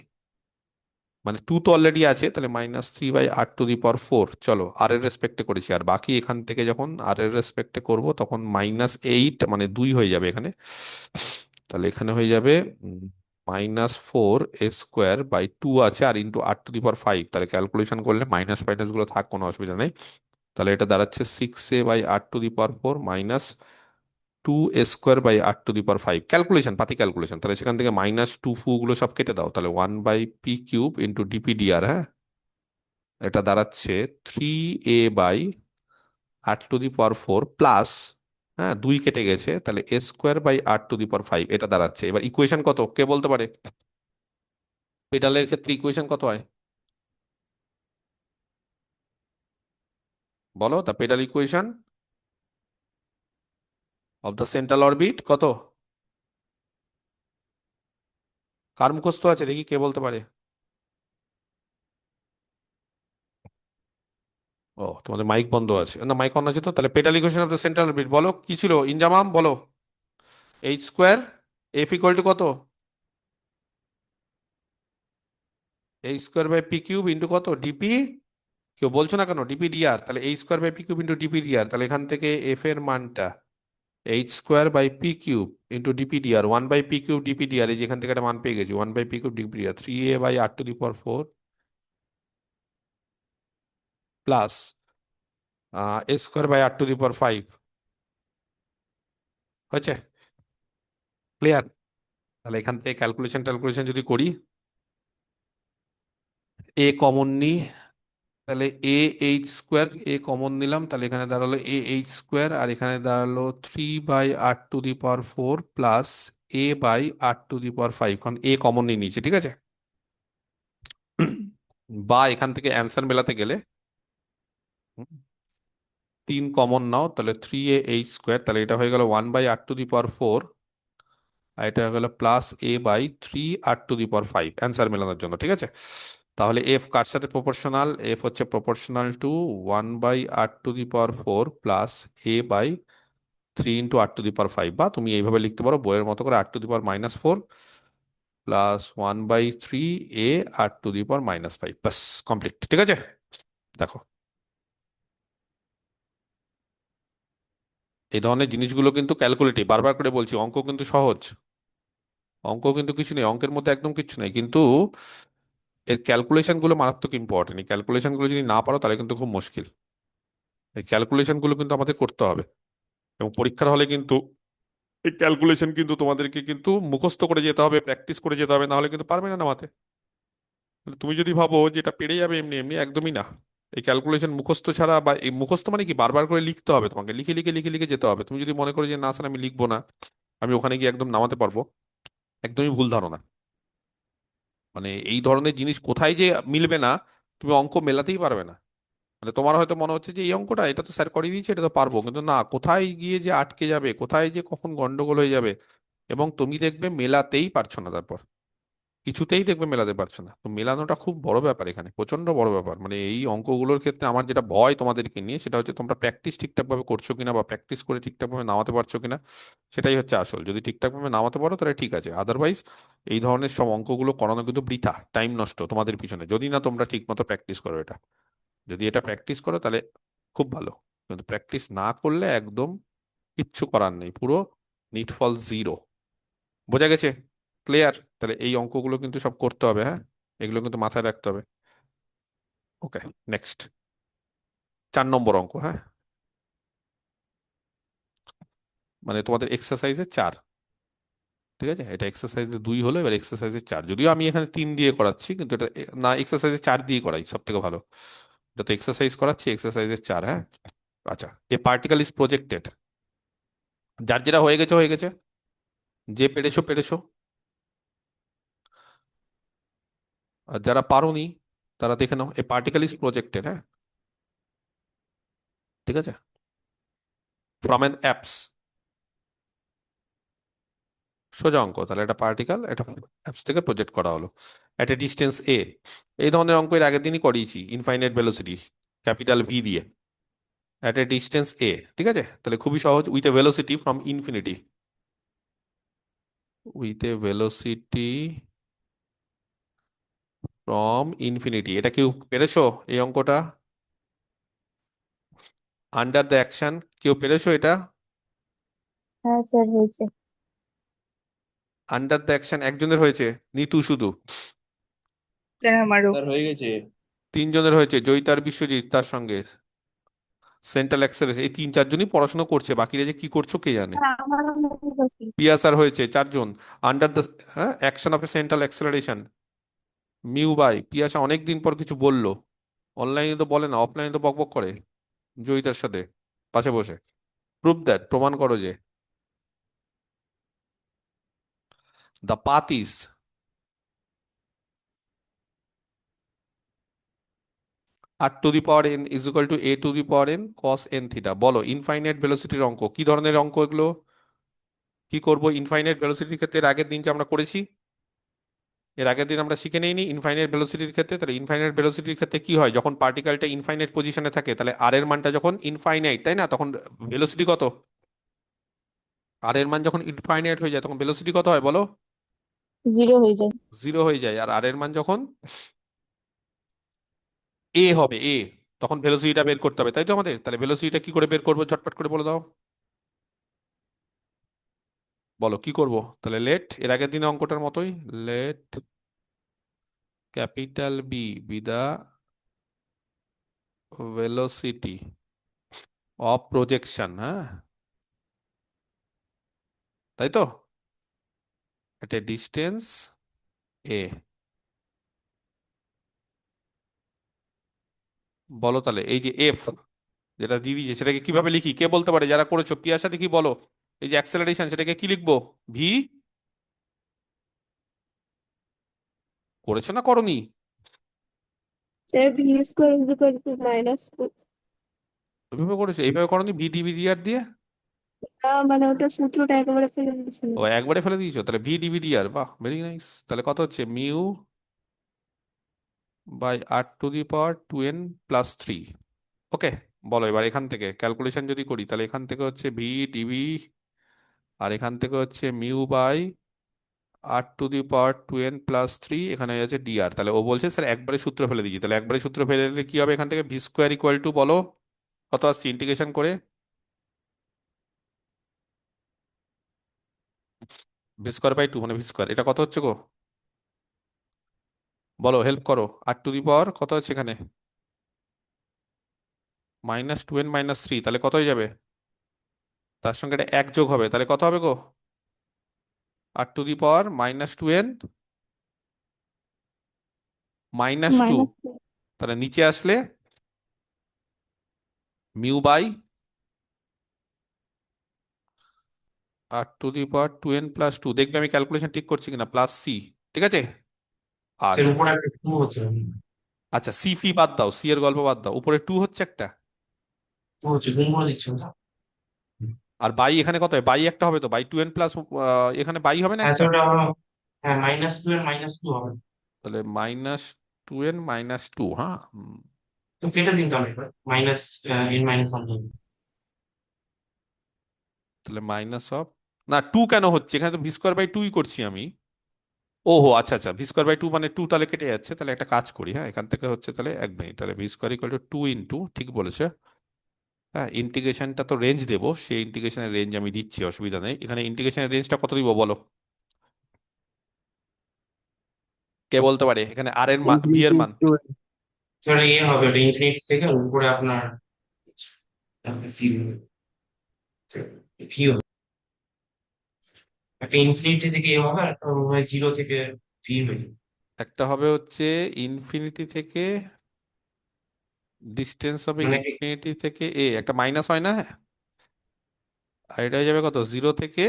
মানে 2 তো অলরেডি আছে, তাহলে -3/r⁴। চলো আর এর রেসপেক্টে করেছি, আর বাকি এখান থেকে যখন আর এর রেসপেক্টে করব তখন -8, মানে 2 হয়ে যাবে এখানে। তাহলে এখানে হয়ে যাবে -4a² বাই 2 আছে, আর ইন্টু r⁵। তাহলে ক্যালকুলেশন করলে মাইনাস মাইনাস গুলো থাক, কোনো অসুবিধা নেই। তাহলে এটা দাঁড়াচ্ছে 6a/r⁴ -2a² by r⁵। Calculation, পাতি ক্যালকুলেশন। তাহলে সেখান থেকে -2 গুলো সব কেটে দাও, তাহলে 1/পি কিউব ইন্টু ডিপি ডিআর। হ্যাঁ, এটা দাঁড়াচ্ছে 3a/r⁴ প্লাস, হ্যাঁ 2 কেটে গেছে, তাহলে a²বাই r⁵। এটা দাঁড়াচ্ছে, এবার ইকুয়েশন কত কে বলতে পারে? পেডালের ক্ষেত্রে ইকুয়েশন কত হয় বলো? The pedal equation of the central orbit কত? কার মুখস্থ আছে দেখি, কে বলতে পারে? ও, তোমাদের মাইক বন্ধ আছে না? মাইক অন আছে তো। তাহলে pedal equation of the central orbit বলো কি ছিল ইনজামাম, বলো। h², f কত? h²/p³ ইন্টু কত? ডিপি। কেউ বলছো না কেন? Dp dr. তাহলে h²/p³ ইন্টু ডিপি ডিআর, তাহলে এখান থেকে এফ এর মানটা h²/p³ into dp dr, 1/p³ dp dr, এই যেখান থেকে একটা মান পেয়ে গেছি, 1/p³ dp DR 3a/r⁴ plus a²/r⁵। হয়েছে? ক্লিয়ার? তাহলে এখান থেকে ক্যালকুলেশন ট্যালকুলেশন যদি করি, এ কমন নিই, তাহলে এ কমন নিলাম, তাহলে এখানে দাঁড়ালো a⁻², আর এখানে দাঁড়ালো 3/r⁴ প্লাস a/r⁵, কারণ এ কমন নিয়ে নিয়েছে, ঠিক আছে? বা এখান থেকে অ্যান্সার মেলাতে গেলে 3 কমন নাও, তাহলে 3a² তাহলে এটা হয়ে গেল 1/r⁴, আর এটা হয়ে গেল প্লাস a/3r⁵, অ্যান্সার মেলানোর জন্য, ঠিক আছে? তাহলে এফ কার সাথে প্রপোর্শনাল? এফ হচ্ছে proportional to 1/r⁴ plus a/3 × r⁵, বা তুমি এইভাবে লিখতে পারো বইয়ের মতো করে r⁻⁻⁴ plus 1/3 a r⁻⁵, bus complete, ঠিক আছে? দেখো, এই ধরনের জিনিসগুলো কিন্তু ক্যালকুলেটিভ, বারবার করে বলছি, অঙ্ক কিন্তু সহজ, অঙ্ক কিন্তু কিছু নেই, অঙ্কের মধ্যে একদম কিছু নেই, কিন্তু এর ক্যালকুলেশন গুলো মারাত্মক ইম্পর্টেন্ট। এই ক্যালকুলেশন গুলো যদি না পারো তাহলে কিন্তু খুব মুশকিল। এই ক্যালকুলেশন গুলো কিন্তু আমাদের করতে হবে, এবং পরীক্ষার হলে কিন্তু এই ক্যালকুলেশন কিন্তু তোমাদেরকে কিন্তু মুখস্থ করে যেতে হবে, প্র্যাকটিস করে যেতে হবে, না হলে কিন্তু পারবে না নামাতে। মানে তুমি যদি ভাবো যে এটা পেরে যাবে এমনি এমনি, একদমই না। এই ক্যালকুলেশন মুখস্থ ছাড়া, বা এই মুখস্থ মানে কি, বারবার করে লিখতে হবে তোমাকে, লিখে লিখে লিখে লিখে যেতে হবে। তুমি যদি মনে করো যে না স্যার আমি লিখবো না, আমি ওখানে গিয়ে একদম নামাতে পারবো, একদমই ভুল ধারণা। মানে এই ধরনের জিনিস কোথায় যে মিলবে না, তুমি অঙ্ক মেলাতেই পারবে না। মানে তোমার হয়তো মনে হচ্ছে যে এই অঙ্কটা এটা তো স্যার করিয়ে দিয়েছে, এটা তো পারবো, কিন্তু না, কোথায় গিয়ে যে আটকে যাবে, কোথায় যে কখন গন্ডগোল হয়ে যাবে, এবং তুমি দেখবে মেলাতেই পারছো না। তারপর কিছুতেই দেখবে মেলাতে পারছো না। তো মেলানোটা খুব বড় ব্যাপার, এখানে প্রচন্ড বড় ব্যাপার। মানে এই অঙ্কগুলোর ক্ষেত্রে আমার যেটা ভয় তোমাদেরকে নিয়ে, সেটা হচ্ছে তোমরা প্র্যাকটিস ঠিকঠাক ভাবে করছো কিনা, বা প্র্যাকটিস করে ঠিকঠাক ভাবে নামাতে পারছো কিনা, সেটাই হচ্ছে আসল। যদি ঠিকঠাক ভাবে নামাতে পারো তাহলে ঠিক আছে, আদারওয়াইজ এই ধরনের সব অঙ্কগুলো করানো কিন্তু বৃথা, টাইম নষ্ট তোমাদের পিছনে, যদি না তোমরা ঠিক মতো প্র্যাকটিস করো এটা। যদি এটা প্র্যাকটিস করো তাহলে খুব ভালো, কিন্তু প্র্যাকটিস না করলে একদম কিচ্ছু করার নেই, পুরো নিটফল জিরো। বোঝা গেছে? ক্লিয়ার? তাহলে এই অঙ্কগুলো কিন্তু সব করতে হবে, হ্যাঁ, এগুলো কিন্তু মাথায় রাখতে হবে। ওকে, নেক্সট 4 নম্বর অঙ্ক, হ্যাঁ, মানে তোমাদের এক্সারসাইজে 4। ঠিক আছে, এটা এক্সারসাইজে 2 হলো, এবার এক্সারসাইজে 4, যদিও আমি এখানে 3 দিয়ে করাচ্ছি, কিন্তু এটা না, এক্সারসাইজে 4 দিয়ে করাই সব থেকে ভালো। এটা তো এক্সারসাইজ করাচ্ছি, এক্সারসাইজে 4, হ্যাঁ। আচ্ছা, এ পার্টিকেল ইজ প্রজেক্টেড। যার যেটা হয়ে গেছে হয়ে গেছে, যে পেরেছো পেরেছো, আর যারা পারোনি তারা দেখে নাও। এ পার্টিকেল ইজ প্রজেক্টেড, হ্যাঁ, ঠিক আছে, ফ্রম অ্যান অ্যাপস। সোজা অঙ্ক, তাহলে এটা পার্টিকেল, এটা অ্যাপস থেকে প্রজেক্ট করা হলো এট এ ডিস্টেন্স এ। এই ধরনের অঙ্ক এর আগের দিনই করিয়েছি, ইনফাইনাইট ভেলোসিটি, ক্যাপিটাল ভি দিয়ে, এট এ ডিস্টেন্স এ। ঠিক আছে, তাহলে খুবই সহজ, with a velocity from infinity, with a velocity from infinity. এটা কেউ পেরেছো এই অঙ্কটা? আন্ডার দ্য অ্যাকশন, কেউ পেরেছো এটা? হ্যাঁ স্যার হয়েছে। আন্ডার দ্য অ্যাকশন একজনের হয়েছে, নিতু শুধু। স্যার আমারও। স্যার হয়ে গেছে। 3 জনের হয়েছে, জয়িতার, বিশ্বজিৎ তার সঙ্গে, সেন্ট্রাল অ্যাক্সেলারেশন। এই 3-4 জনই পড়াশোনা করছে, বাকিরা যে কি করছো কে জানে। হ্যাঁ, আমারও মনে হচ্ছে। পিয়াসার হয়েছে 4 জন। Under the action of a central acceleration mu by, Piyasa অনেকদিন পর কিছু বললো, অনলাইনে তো বলে না, অফলাইনে তো বকবক করে জয়িতার সাথে পাশে বসে। প্রুভ দ্যাট, প্রমাণ করো যে the path is r⁴ is equal two a⁴ cos n theta. বলো, ইনফাইনাইট ভেলোসিটির অঙ্ক কি ধরনের অঙ্ক এগুলো? কি করব ইনফাইনাইট ভেলোসিটির ক্ষেত্রে? এর আগের দিন যে আমরা করেছি, এর আগের দিন আমরা শিখে নিইনি ইনফাইনাইট ভেলোসিটির ক্ষেত্রে। তাহলে ইনফাইনাইট ভেলোসিটির ক্ষেত্রে কি হয়, যখন পার্টিকেলটা ইনফাইনাইট পজিশনে থাকে, তাহলে আর এর মানটা যখন ইনফাইনাইট, তাই না, তখন ভেলোসিটি কত? আর এর মান যখন ইনফাইনাইট হয়ে যায় তখন ভেলোসিটি কত হয় বলো? 0 হয়ে যায়। 0 হয়ে যায়। আর আর এর মান যখন এ হবে, এ, তখন ভেলোসিটিটা বের করতে হবে, তাই তো আমাদের? তাহলে ভেলোসিটিটা কি করে বের করবো, ঝটপট করে বলে দাও। বলো কি করব? তাহলে লেট, এর আগের দিনে অঙ্কটার মতোই, let capital b b the velocity of projection, হ্যাঁ, তাই তো, এট এ ডিস্টেন্স এ। বলো তাহলে এই যে এফ যেটা দিয়ে দিয়েছে সেটাকে কিভাবে লিখি, কে বলতে পারে যারা করেছো? পিয়ার সাথে কি বলো, এই যে অ্যাক্সেলারেশন সেটাকে কি লিখবো? ভি, করেছো না করনি? Sir V square is equal two -2। ওইভাবে করেছো? এইভাবে করনি ভি ডিভি আর দিয়ে? মানে ওটা সূত্রটা একেবারে ফেলে দিয়েছিল। ও একবারে ফেলে দিয়েছো, তাহলে ভি ডিভি আর, বাহ, ভেরি নাইস। তাহলে কত হচ্ছে, মিউ বাই r⁴ ওকে। বলো এবার এখান থেকে ক্যালকুলেশন যদি করি, তাহলে এখান থেকে হচ্ছে ভি ডিভি, আর এখান থেকে হচ্ছে মিউ বাই r⁴ এখানে হয়ে যাচ্ছে dr। তাহলে ও বলছে স্যার একবারে সূত্র ফেলে দিয়েছি, তাহলে একবারে সূত্র ফেলে দিলে কি হবে, এখান থেকে ভি স্কোয়ার ইকুয়াল টু, বলো কত আসছে ইন্টিগ্রেশন করে? ভি স্কোয়ার বাই 2, মানে ভি স্কোয়ার, এটা কত হচ্ছে গো? বলো, হেল্প করো। আর টু দি পাওয়ার কত আছে এখানে? -2n - 3, তাহলে কত হয়ে যাবে? তার সঙ্গে এটা এক যোগ হবে, তাহলে কত হবে গো? আর to the power -2n -2, minus তাহলে নিচে আসলে μ/, আর টু দি পাওয়ার 2n+2, দেখবে আমি ক্যালকুলেশন ঠিক করছি কিনা, +c। ঠিক আছে। এর আচ্ছা উপরে একটা টু হচ্ছে, আচ্ছা, সি ফি বাদ দাও, সি এর গল্প বাদ দাও, উপরে 2 হচ্ছে একটা। টু হচ্ছে গুণ করে দিচ্ছে। আর বাই এখানে কত হয়? বাই একটা হবে তো, বাই 2n+, এখানে বাই হবে না হ্যাঁ একটা? স্যার, ওটা আমার, হ্যাঁ -2 এর -2 হবে। তাহলে -2n - 2, হ্যাঁ। তো কেটে দিন তাহলে এবার, -n - 1 হবে। তাহলে মাইনাস অফ, না 2 কেন হচ্ছে? এখানে তো v²/2ই করছি আমি। ওহো, আচ্ছা আচ্ছা, v²/2 মানে 2, তাহলে কেটে যাচ্ছে। তাহলে একটা কাজ করি, হ্যাঁ, এখান থেকে হচ্ছে তাহলে 1 মিনিট, তাহলে v²= 2 ঠিক বলেছে। হ্যাঁ, ইন্টিগ্রেশনটা তো রেঞ্জ দেবো, সেই ইন্টিগ্রেশনের রেঞ্জ আমি দিচ্ছি, অসুবিধা নেই। এখানে ইন্টিগ্রেশনের রেঞ্জটা কত দিব বলো? কে বলতে পারে এখানে আর এর মান, ভি এর ইনফিনিটি মান? টু। স্যার হবে, ওটা ইনফিনিটি থেকে উপরে আপনার সি ভি হবে। একটা ইনফিনিটি থেকে এ হবে, আর একটা হয় জিরো থেকে ভি হবে। একটা হবে হচ্ছে ইনফিনিটি থেকে, ডিস্টেন্স হবে মানে ইনফিনিটি থেকে এ, একটা মাইনাস হয় না? আর এটা হয়ে যাবে কত, 0 থেকে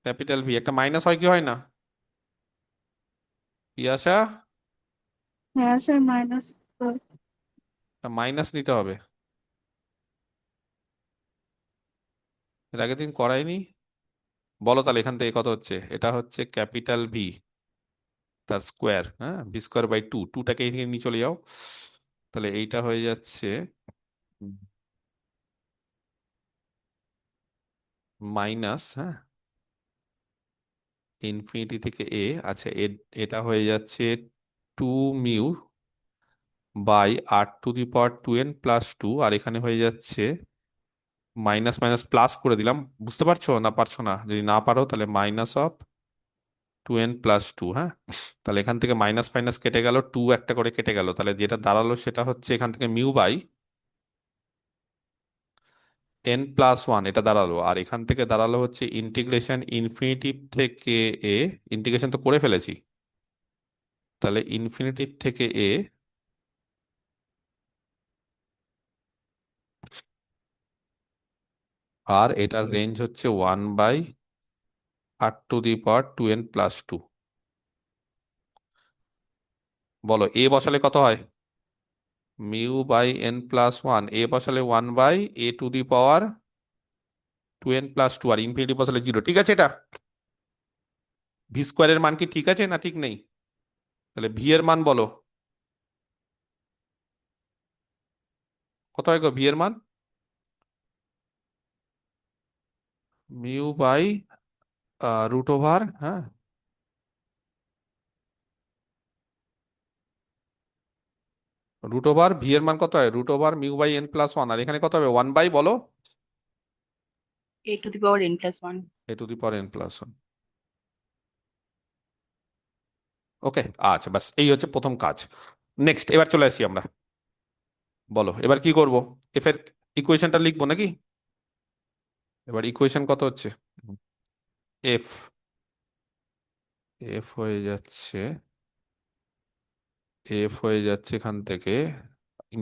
ক্যাপিটাল ভি, একটা মাইনাস হয় কি হয় না? কি আসা, হ্যাঁ স্যার মাইনাস। মাইনাস নিতে হবে। এর আগের দিন করাইনি। বলো তাহলে এখান থেকে কত হচ্ছে? এটা হচ্ছে ক্যাপিটাল ভি, তার স্কোয়ার, হ্যাঁ, v²/2, 2টাকে এই থেকে নিয়ে চলে যাও, তাহলে এইটা হয়ে যাচ্ছে মাইনাস, হ্যাঁ, ইনফিনিটি থেকে এ, আচ্ছা এটা হয়ে যাচ্ছে 2μ/r⁴ আর এখানে হয়ে যাচ্ছে মাইনাস মাইনাস প্লাস করে দিলাম। বুঝতে পারছো না পারছো না? যদি না পারো তাহলে -2n+2, হ্যাঁ। তাহলে এখান থেকে মাইনাস মাইনাস কেটে গেল, 2 একটা করে কেটে গেল, তাহলে যেটা দাঁড়ালো সেটা হচ্ছে এখান থেকে μ/n+1 এটা দাঁড়ালো। আর এখান থেকে দাঁড়ালো হচ্ছে ইন্টিগ্রেশন ইনফিনিটি থেকে এ, ইন্টিগ্রেশন তো করে ফেলেছি, তাহলে ইনফিনিটি থেকে এ, আর এটার রেঞ্জ হচ্ছে 1/r⁴ 2n+2। বলো এ বসালে কত হয়? μ/n+1, এ বসালে 1/a⁴ 2n+2, আর ইনফিনিটি বসালে 0। ঠিক আছে এটা? v² এর মান কি ঠিক আছে না ঠিক নেই? তাহলে ভি এর মান বলো কত হয় গো, ভি এর মান? μ/√ওভার, হ্যাঁ, √ওভার, ভি এর মান কত হয়? √ওভার μ/n+1, আর এখানে কত হবে? 1/, বলো, a⁴n+1। a⁴n+1। ওকে, আচ্ছা, বাস এই হচ্ছে প্রথম কাজ। নেক্সট, এবার চলে আসি আমরা। বলো এবার কি করব? এফ এর ইকুয়েশনটা লিখবো নাকি? এবার ইকুয়েশন কত হচ্ছে? এফ, এফ হয়ে যাচ্ছে, এফ হয়ে যাচ্ছে এখান থেকে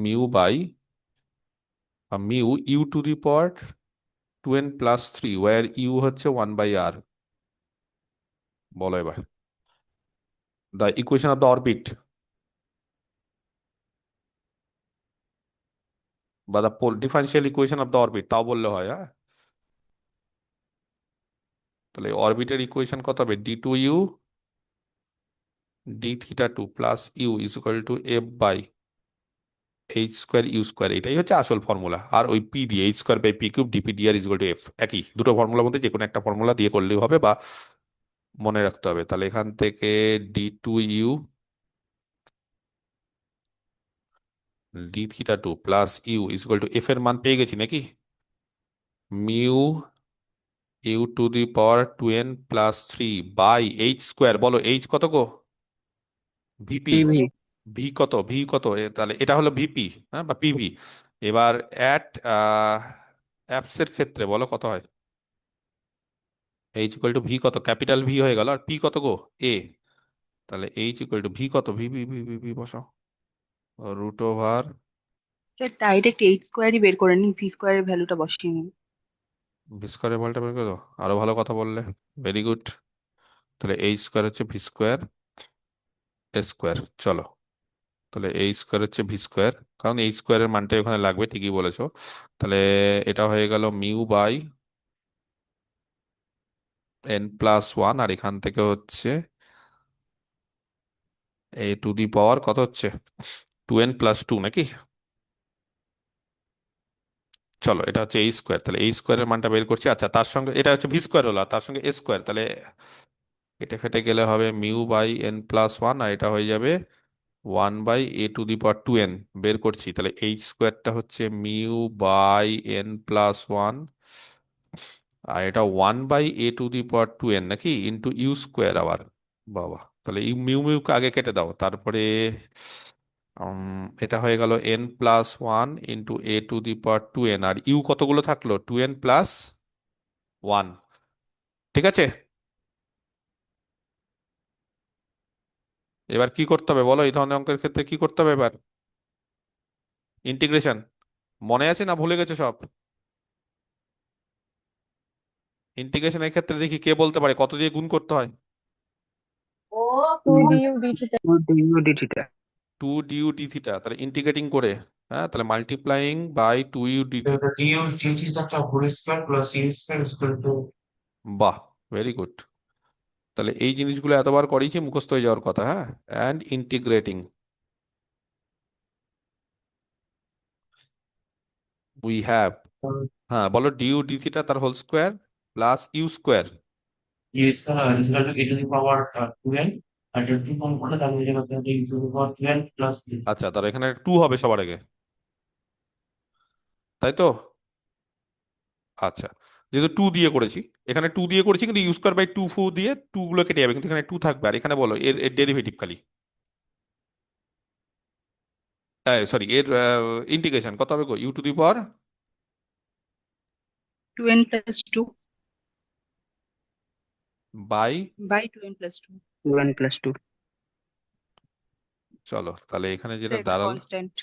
μ/u⁴2n+3, ওয়ার ইউ হচ্ছে 1/r। বলো এবার the equation of the orbit বা the differential equation of the orbit, তাও বললে হয়, হ্যাঁ। তাহলে অরবিটের ইকুয়েশন কত হবে? d2u d⁵2 plus u is equal to f/h²u², এটাই হচ্ছে আসল ফর্মুলা। আর ওই পি দিয়ে h²/p³ dp/dr is equal to f, একই দুটো ফর্মুলার মধ্যে যে কোনো একটা ফর্মুলা দিয়ে করলেই হবে, বা মনে রাখতে হবে। তাহলে এখান থেকে d2u d⁵2 plus u is equal to f এর মান পেয়ে গেছি নাকি? μ/u⁴2n+3 বাই h², বলো h কত গো? VP, PV. ভি কত তাহলে এটা হলো ভিপি, হ্যাঁ, বা পিভি। এবার অ্যাট অ্যাপসের ক্ষেত্রে বলো কত হয়? এইচ ইকুয়াল টু ভি কত, ক্যাপিটাল ভি হয়ে গেল, আর পি কত গো, এ। তাহলে এইচ ইকুয়াল টু ভি কত, v v v v v বসাও, root over, sir direct eight স্কোয়ারই বের করে নিন, ভি স্কোয়ারের ভ্যালুটা বসিয়ে নিন। ভি স্কোয়ারের ভ্যালুটা বের করে দাও, আরো ভালো কথা বললে, ভেরি গুড। তাহলে এইচ স্কোয়ার হচ্ছে ভি স্কোয়ার স্কোয়ার, চলো। তাহলে এই স্কোয়ার হচ্ছে ভি স্কোয়ার, কারণ এই স্কোয়ারের মানটা ওখানে লাগবে, ঠিকই বলেছো। তাহলে এটা হয়ে গেল mu by n plus one, আর এখান থেকে হচ্ছে এ টু দি পাওয়ার কত হচ্ছে, টু এন প্লাস টু নাকি। চলো, এটা হচ্ছে এই স্কোয়ার, তাহলে এই স্কোয়ারের মানটা বের করছি। আচ্ছা, তার সঙ্গে এটা হচ্ছে ভি স্কোয়ার হলো, আর তার সঙ্গে এ স্কোয়ার, তাহলে কেটে ফেটে গেলে হবে mu by n plus one, আর এটা হয়ে যাবে one by a to the power two n. বের করছি, তাহলে এই স্কোয়ারটা হচ্ছে mu by n plus one, আর এটা one by a to the power two n নাকি, ইন্টু ইউ স্কোয়ার আবার। বাবা, তাহলে ইউ মিউ মিউকে আগে কেটে দাও, তারপরে এটা হয়ে গেল n plus one into a to the power two n, আর ইউ কতগুলো থাকলো, টু এন প্লাস ওয়ান। ঠিক আছে, এবার কি করতে হবে বলো, এই ধরনের অঙ্কের ক্ষেত্রে কি করতে হবে এবার? ইন্টিগ্রেশন মনে আছে না ভুলে গেছো সব? ইন্টিগ্রেশনের ক্ষেত্রে দেখি কে বলতে পারে কত দিয়ে গুণ করতে হয়। Two du d theta. Du d theta. Two du d theta, তাহলে ইন্টিগ্রেটিং করে, হ্যাঁ, তাহলে multiplying by two u d theta. Du d theta whole square plus u square equal to. বাহ, ভেরি গুড। তাহলে এই জিনিসগুলো এতবার করেছি, মুখস্থ হয়ে যাওয়ার কথা, হ্যাঁ। অ্যান্ড ইন্টিগ্রেটিং উই হ্যাভ, হ্যাঁ বলো, ডিউ ডি থিটা তার whole square plus u square. U square equal to a to the power 2n, আর এটা টু কম করলে তাহলে এটা করতে হবে e to the power 12 plus 3। আচ্ছা, তাহলে এখানে টু হবে সবার আগে, তাই তো? আচ্ছা, যেহেতু টু দিয়ে করেছি, এখানে টু দিয়ে করেছি, কিন্তু ইউ স্কোয়ার বাই টু ফু দিয়ে টু গুলো কেটে যাবে, কিন্তু এখানে টু থাকবে, আর এখানে বলো এর এর ডেরিভেটিভ খালি, সরি, এর ইন্টিগ্রেশন কত হবে গো, u to the power 2n plus 2 by, by 2n plus 2। 2n+2। চলো তাহলে এখানে যেটা এটা দাঁড়ালো, কনস্ট্যান্ট।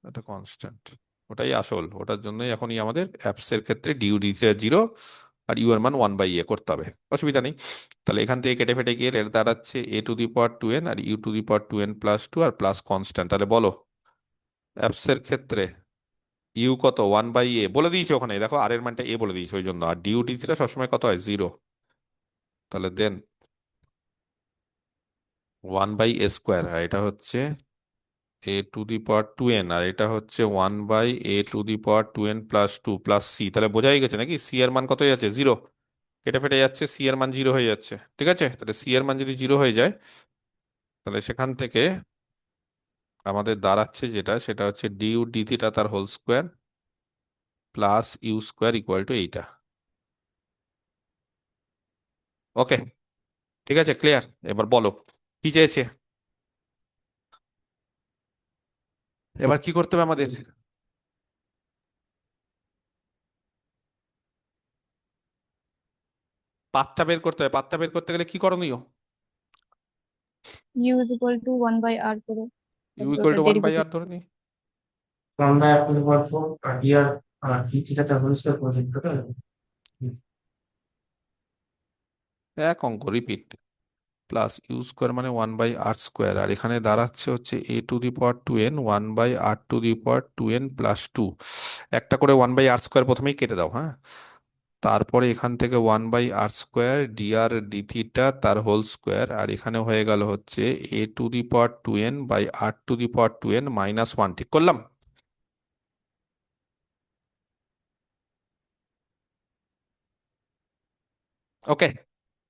এটা কনস্ট্যান্ট, ওটাই আসল, ওটার জন্যই এখনই আমাদের অ্যাপস এর ক্ষেত্রে ডিউ ডি জিরো আর ইউ এর মান ওয়ান বাই এ করতে হবে, অসুবিধা নেই। তাহলে এখান থেকে কেটে ফেটে গিয়ে এর দাঁড়াচ্ছে a to the power two n আর u to the power two n plus two আর প্লাস কনস্ট্যান্ট। তাহলে বলো অ্যাপস এর ক্ষেত্রে ইউ কত, ওয়ান বাই এ বলে দিয়েছে ওখানে, দেখো আর এর মানটা এ বলে দিয়েছে ওই জন্য, আর ডিউ ডি থিটা সবসময় কত হয়, জিরো। তাহলে then one by a square, আর এটা হচ্ছে a to the power two n, আর এটা হচ্ছে one by a to the power two n plus two plus c. তাহলে বোঝাই গেছে নাকি, সি এর মান কত হয়ে যাচ্ছে, জিরো। কেটে ফেটে যাচ্ছে, সি এর মান জিরো হয়ে যাচ্ছে, ঠিক আছে। তাহলে সি এর মান যদি জিরো হয়ে যায়, তাহলে সেখান থেকে আমাদের দাঁড়াচ্ছে যেটা, সেটা হচ্ছে ডিউ ডি থিটা তার whole square plus u square equal to এইটা। ওকে, ঠিক আছে, ক্লিয়ার। এবার বলো কি চেয়েছে, এবার কি করতে হবে আমাদের? পাথটা বের করতে হবে, পাথটা বের করতে গেলে কি করণীয়? U is equal to one by r করে, ইউ তারপর ইকুয়াল ওটার টু ওয়ান বাই ডেরিভেটিভ। আর ধরে নিই। আমরা এখন এবার 4 আর dr d theta whole square project করতে হবে। এক অঙ্ক রিপিট, প্লাস ইউ স্কোয়ার মানে ওয়ান বাই আর স্কোয়ার, আর এখানে দাঁড়াচ্ছে হচ্ছে a to the power two n one by r to the power two n plus two. একটা করে ওয়ান বাই আর স্কোয়ার প্রথমেই কেটে দাও, হ্যাঁ। তারপরে এখান থেকে one by r square dr d theta তার হোল স্কোয়ার, আর এখানে হয়ে গেল হচ্ছে a to the power two n by r to the power two n minus one, ঠিক করলাম? ওকে,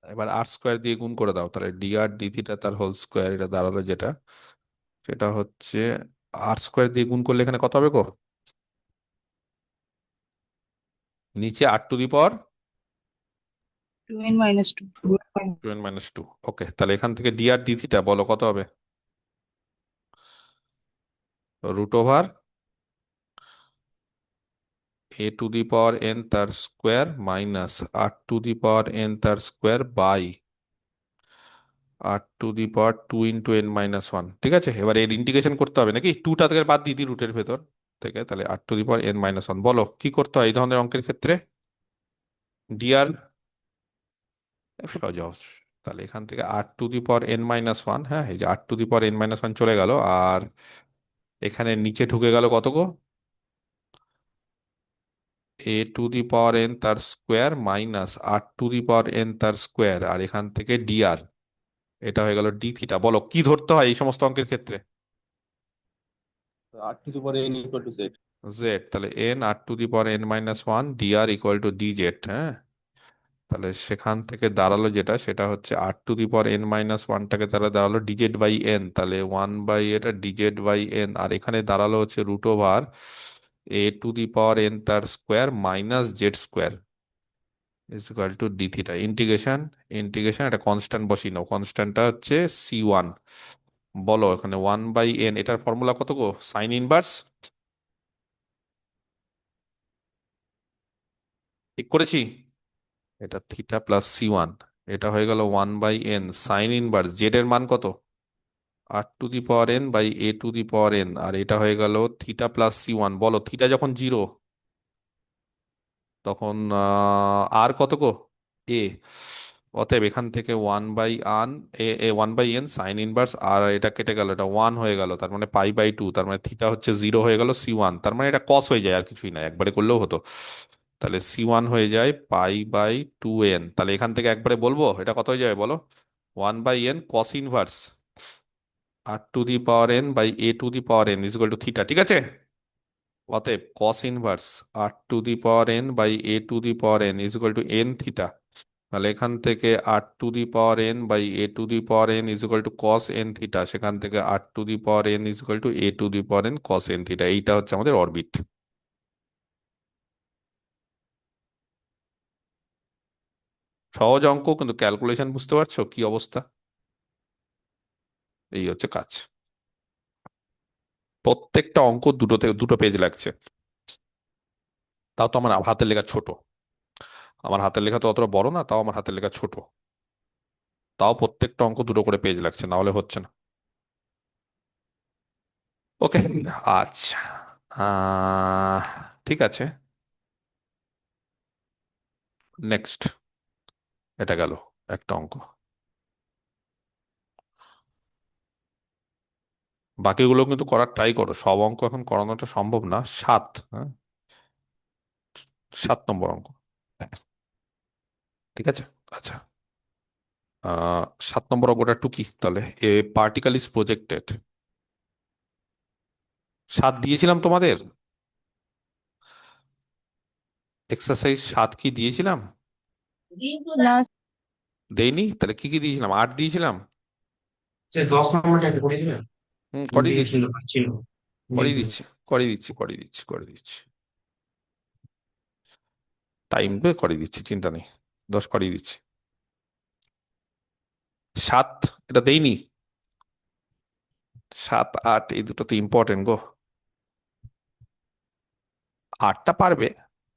এবার আর স্কোয়ার দিয়ে গুণ করে দাও, তাহলে ডিআর ডি থিটা তার হোল স্কোয়ার, এটা দাঁড়ালো যেটা, সেটা হচ্ছে আর স্কোয়ার দিয়ে গুণ করলে এখানে কত হবে গো, নিচে r to the power 2n - 2। Two n minus two. Okay, তাহলে এখান থেকে ডিআর ডি থিটা বলো কত হবে? Root over a to the power n তার square minus r to the power n তার square by r to the power two into n minus one. ঠিক আছে, এবার এর ইন্টিগ্রেশন করতে হবে নাকি, টুটা থেকে বাদ দিয়ে দিই রুটের ভেতর থেকে, তাহলে r to the power n minus one. বলো কি করতে হয় এই ধরনের অঙ্কের ক্ষেত্রে? ডিআর সহজ। তাহলে এখান থেকে r to the power n minus one, হ্যাঁ এই যে r to the power n minus one চলে গেল, আর এখানে নিচে ঢুকে গেল কত গো, a to the power n তার square minus r to the power n তার স্কোয়ার, আর এখান থেকে ডিআর, এটা হয়ে গেল ডি থিটা। বলো কি ধরতে হয় এই সমস্ত অঙ্কের ক্ষেত্রে? R to the power n equal to z. Z, তাহলে n r to the power n minus one d r equal to d z. হ্যাঁ, তাহলে সেখান থেকে দাঁড়ালো যেটা, সেটা হচ্ছে r to the power n minus ওয়ানটাকে তাহলে দাঁড়ালো ডিজেড বাই এন, তাহলে ওয়ান বাই এটা ডিজেড বাই এন, আর এখানে দাঁড়ালো হচ্ছে root over a to the power n তার square minus z square is equal to D theta. Integration, integration একটা কনস্ট্যান্ট বসিয়ে নাও, কনস্ট্যান্টটা হচ্ছে সি ওয়ান। বলো এখানে ওয়ান বাই এন, এটার ফর্মুলা কত গো, সাইন ইনভার্স, ঠিক করেছি? এটা থিটা প্লাস সি ওয়ান, এটা হয়ে গেল one by n sine inverse z এর মান কত, r to the power n by a to the power n, আর এটা হয়ে গেল থিটা প্লাস সি ওয়ান। বলো থিটা যখন জিরো তখন আর কত গো, এ। অতএব এখান থেকে ওয়ান বাই আন a a one by n sine inverse, আর এটা কেটে গেল, এটা ওয়ান হয়ে গেল, তার মানে পাই বাই টু, তার মানে থিটা হচ্ছে জিরো হয়ে গেল সি ওয়ান, তার মানে এটা কস হয়ে যায় আর কিছুই না, একবারে করলেও হতো। তাহলে সি ওয়ান হয়ে যায় পাই বাই টু এন, তাহলে এখান থেকে একবারে বলবো এটা কত হয়ে যাবে বলো, one by n cos inverse r to the power n by a to the power n is equal to theta. ঠিক আছে, অতএব cos inverse r to the power n by a to the power n is equal to n theta. তাহলে এখান থেকে r to the power n by a to the power n is equal to cos n theta, সেখান থেকে r to the power n is equal to a to the power n cos n theta. এইটা হচ্ছে আমাদের orbit. সহজ অঙ্ক, কিন্তু calculation বুঝতে পারছো কি অবস্থা? এই হচ্ছে কাজ। প্রত্যেকটা অঙ্ক দুটো থেকে দুটো পেজ লাগছে, তাও তো আমার হাতের লেখা ছোট, আমার হাতের লেখা তো অতটা বড় না, তাও আমার হাতের লেখা ছোট, তাও প্রত্যেকটা অঙ্ক দুটো করে পেজ লাগছে, না হলে হচ্ছে না। ওকে, আচ্ছা, আহ ঠিক আছে, নেক্সট। এটা গেল একটা অঙ্ক, বাকিগুলো কিন্তু করার ট্রাই করো, সব অঙ্ক এখন করানোটা সম্ভব না। সাত, হ্যাঁ 7 নম্বর অঙ্ক, ঠিক আছে। আচ্ছা, 7 নম্বর অঙ্কটা একটু কি তাহলে, এ পার্টিকেল ইজ প্রজেক্টেড, 7 দিয়েছিলাম তোমাদের, এক্সারসাইজ 7 কি দিয়েছিলাম? না, দেইনি, তাহলে কি কি দিয়েছিলাম, 8 দিয়েছিলাম। সে 10 নম্বরটা একটু করে দিবেন, করিয়ে দিকে দিচ্ছি, ছিল ছিল করিয়ে দিচ্ছি, করিয়ে দিচ্ছি, করিয়ে দিচ্ছি, করিয়ে দিচ্ছি, টাইম পেয়ে করিয়ে দিচ্ছি, চিন্তা নেই, 10 করিয়ে দিচ্ছি। 7 এটা দেইনি, 7 8 এই দুটো তো ইম্পর্টেন্ট গো। 8টা পারবে,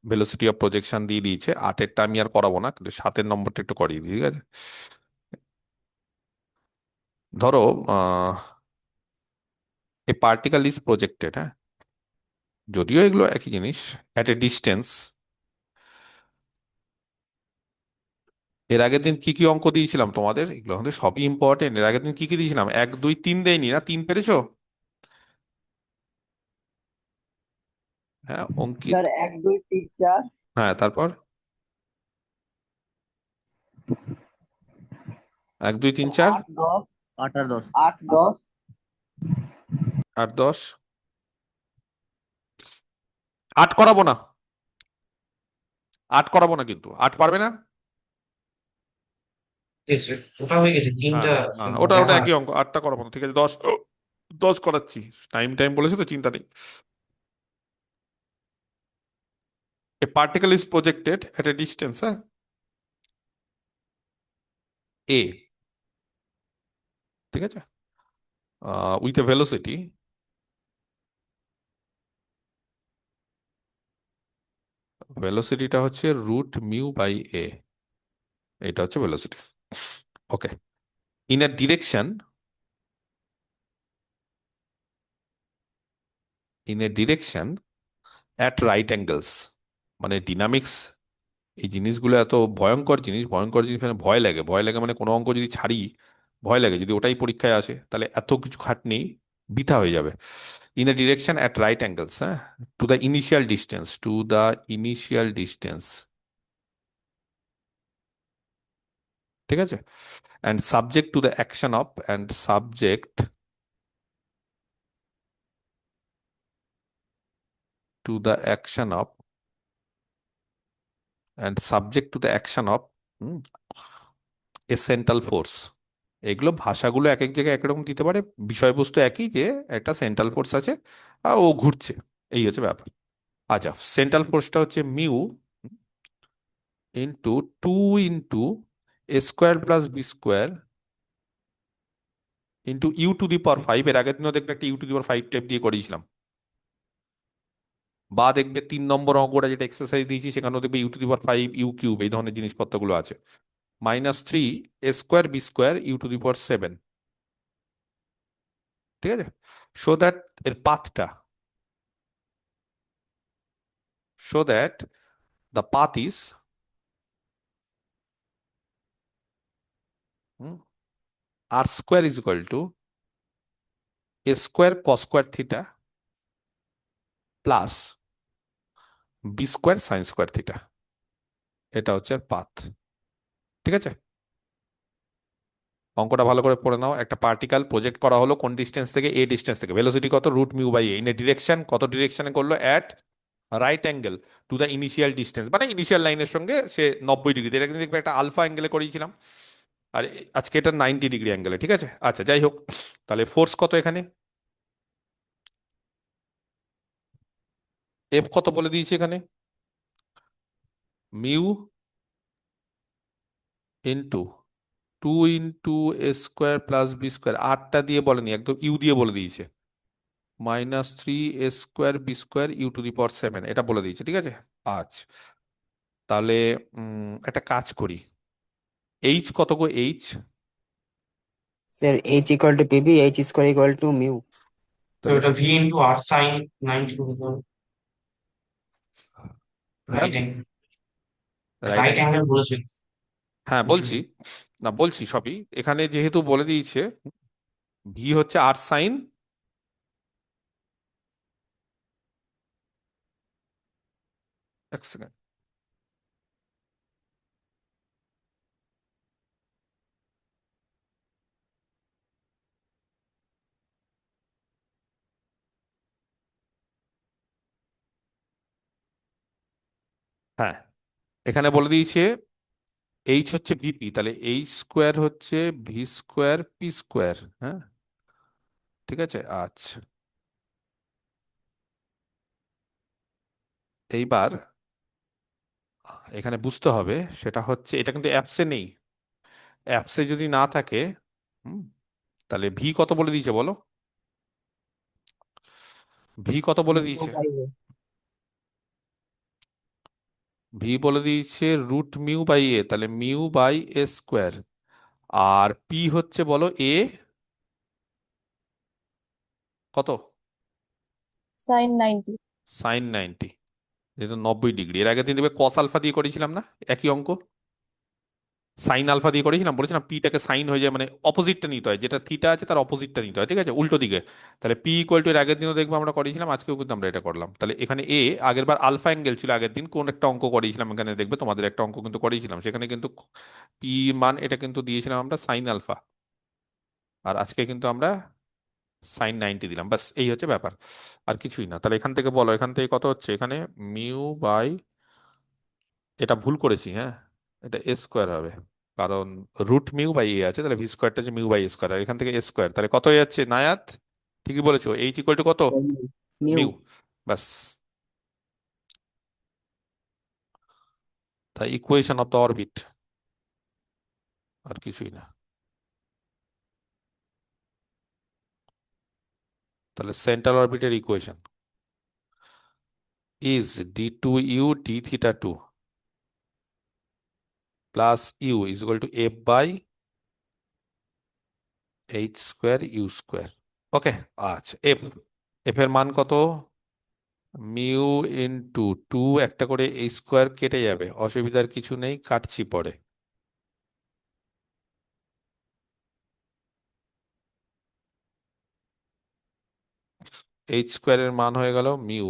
ভেলোসিটি অফ প্রজেকশন দিয়ে দিয়েছে, 8এরটা আমি আর করাবো না, কিন্তু 7 নম্বরটা একটু করিয়ে দিই, ঠিক আছে। ধরো এ পার্টিকেল ইজ প্রজেক্টেড, হ্যাঁ, যদিও এগুলো একই জিনিস, অ্যাট এ ডিস্টেন্স। এর আগের দিন কি কি অঙ্ক দিয়েছিলাম তোমাদের, এগুলো আমাদের সবই ইম্পর্টেন্ট। এর আগের দিন কি কি দিয়েছিলাম, 1 2 3 দেয়নি না, 3 পেরেছো? হ্যাঁ অঙ্কিত, স্যার 1 2 3 4 হ্যাঁ তারপর 1 2 3 4 8 10 8 আর 10 8 10 8 10, 8 করাবো না, 8 করাবো না, কিন্তু 8 পারবে না। ঠিক আছে, ওটা হয়ে গেছে হ্যাঁ তিনটা। হ্যাঁ, ওটা ওটা দেখা একই অঙ্ক, 8টা করাবো না, ঠিক আছে। 10 10 করাচ্ছি, টাইম টাইম বলেছে তো, চিন্তা নেই। A particle is projected at a distance, হ্যাঁ, এ, ঠিক আছে, উইথ এ ভেলোসিটি ভেলোসিটিটা হচ্ছে রুট মিউ বাই এ, এটা হচ্ছে velocity. Okay, in a direction, at right angles, মানে ডিনামিক্স, এই জিনিসগুলো এত ভয়ঙ্কর জিনিস, ভয়ঙ্কর জিনিস মানে ভয় লাগে, ভয় লাগে মানে কোনো অঙ্ক যদি ছাড়ি ভয় লাগে, যদি ওটাই পরীক্ষায় আসে তাহলে এত কিছু খাটনি বৃথা হয়ে যাবে। In a direction at right angles, হ্যাঁ, টু দ্য ইনিশিয়াল ডিস্টেন্স, ঠিক আছে, and subject to the action of, to the action of subject to the action of a central force. এগুলো ভাষাগুলো এক এক জায়গায় একরকম দিতে পারে, বিষয়বস্তু একই, যে একটা সেন্ট্রাল ফোর্স আছে আর ও ঘুরছে, এই হচ্ছে ব্যাপার। আচ্ছা, সেন্ট্রাল ফোর্সটা হচ্ছে mu into two into a square plus B square into u to the power five. এর আগের দিনও দেখবে একটা u to the power five type দিয়ে করিয়েছিলাম, বা দেখবে 3 নম্বর অঙ্কটা যেটা এক্সারসাইজ দিয়েছি সেখানেও দেখবে u to the power five, u cube, এই ধরনের জিনিসপত্রগুলো আছে। -3 a square b square u to the power 7, ঠিক আছে। সো দ্যাট এর পাথটা, so that the path is r square is equal to a square cos square theta plus b square sin square theta, এটা হচ্ছে path, ঠিক আছে। অঙ্কটা ভালো করে পড়ে নাও। একটা পার্টিকেল প্রজেক্ট করা হলো কোন ডিস্টেন্স থেকে, এ ডিস্টেন্স থেকে, ভেলোসিটি কত, root mu by a, in a direction, কত ডিরেকশনে করলো, at right angle to the initial distance, মানে ইনিশিয়াল লাইনের সঙ্গে সে 90 ডিগ্রি, এটা কিন্তু দেখবে একটা আলফা অ্যাঙ্গেলে করিয়েছিলাম, আর আজকে এটা 90 ডিগ্রি অ্যাঙ্গেলে, ঠিক আছে। আচ্ছা, যাই হোক, তাহলে ফোর্স কত এখানে, এফ কত বলে দিয়েছি এখানে, mu into two into a square plus B square, আটটা দিয়ে বলেনি, একদম ইউ দিয়ে বলে দিয়েছে, -3 a square b square u to the power 7, এটা বলে দিয়েছে, ঠিক আছে। আচ্ছা, তাহলে একটা কাজ করি, এইচ কত গো, H, Sir, h equal to pb, h square equal to mu. তো তাহলে এটা ভি ইন্টু আর সাইন 90 হ্যাঁ, right angle, right right angle, angle বলেছে। হ্যাঁ বলছি, না বলছি সবই, এখানে যেহেতু বলে দিয়েছে ভি হচ্ছে আর সাইন, এক সেকেন্ড, হ্যাঁ, এখানে বলে দিয়েছে এইচ হচ্ছে ভিপি, তাহলে এইচ স্কোয়ার হচ্ছে ভি স্কোয়ার পি স্কোয়ার, হ্যাঁ, ঠিক আছে। আচ্ছা, এইবার এখানে বুঝতে হবে, সেটা হচ্ছে এটা কিন্তু অ্যাপসে নেই, অ্যাপসে যদি না থাকে, হুম, তাহলে ভি কত বলে দিয়েছে বলো, ভি কত বলে Mu দিয়েছে, by a. ভি বলে দিয়েছে রুট মিউ বাই এ, তাহলে মিউ বাই এ স্কোয়ার, আর পি হচ্ছে বলো এ কত, sin 90। sin 90, যেহেতু 90 ডিগ্রি, এর আগে দিন দেখবে কস আলফা দিয়ে করেছিলাম না একই অঙ্ক, সাইন আলফা দিয়ে করেছিলাম, বলেছিলাম পিটাকে সাইন হয়ে যায়, মানে অপোজিটটা নিতে হয়, যেটা থিটা আছে তার অপোজিটটা নিতে হয়, ঠিক আছে, উল্টো দিকে। তাহলে পি ইকুয়াল টু, এর আগের দিনও দেখবো আমরা করেছিলাম, আজকেও কিন্তু আমরা এটা করলাম। তাহলে এখানে এ, আগের বার আলফা অ্যাঙ্গেল ছিল, আগের দিন কোন একটা অঙ্ক করিয়েছিলাম, এখানে দেখবে তোমাদের একটা অঙ্ক কিন্তু করিয়েছিলাম, সেখানে কিন্তু পি মান এটা কিন্তু দিয়েছিলাম আমরা সাইন আলফা, আর আজকে কিন্তু আমরা sin 90 দিলাম, বাস এই হচ্ছে ব্যাপার, আর কিছুই না। তাহলে এখান থেকে বলো, এখান থেকে কত হচ্ছে এখানে, মিউ বাই, এটা ভুল করেছি, হ্যাঁ, এটা এ স্কোয়ার হবে, কারণ রুট মিউ বাই এ আছে, তাহলে ভি স্কোয়ারটা যে মিউ বাই এ স্কোয়ার, আর এখান থেকে এ স্কোয়ার, তাহলে কত হয়ে যাচ্ছে নায়াত, ঠিকই বলেছো, এইচ ইকুয়াল টু কত, Mu. মিউ, বাস, তাই ইকুয়েশন অফ দ্য অরবিট, আর কিছুই না। তাহলে সেন্ট্রাল অরবিটের equation, is d2u d theta 2 plus u is equal to f by h square u square. Okay, আচ্ছা এফ, এফ এর মান কত? মিউ ইন্টু টু, একটা করে এই স্কোয়ার কেটে যাবে, অসুবিধার কিছু নেই, কাটছি পরে। এইচ স্কোয়ারের মান হয়ে গেল মিউ,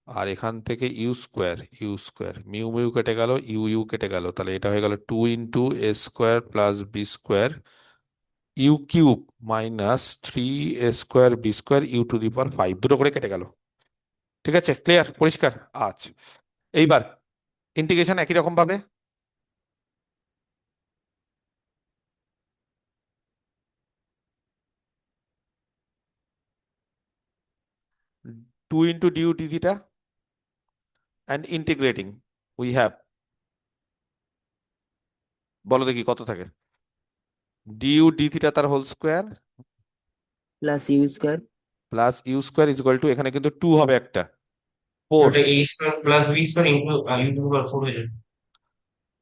আর এখান থেকে u square, u square mu mu কেটে গেল, ইউ ইউ কেটে গেল, তাহলে এটা হয়ে গেল 2 × a² + b² you cube minus 3 a² b² u⁵ দুটো করে কেটে গেল। ঠিক আছে, ক্লিয়ার, পরিষ্কার? আচ্ছা, এইবার ইন্টিগ্রেশন একই রকম ভাবে 2 × du d theta and integrating we have, বলো দেখি কত থাকে, du d theta তার whole square plus u square. Plus u square is equal to, এখানে কিন্তু 2 হবে একটা, 4 ওটা a square plus b square into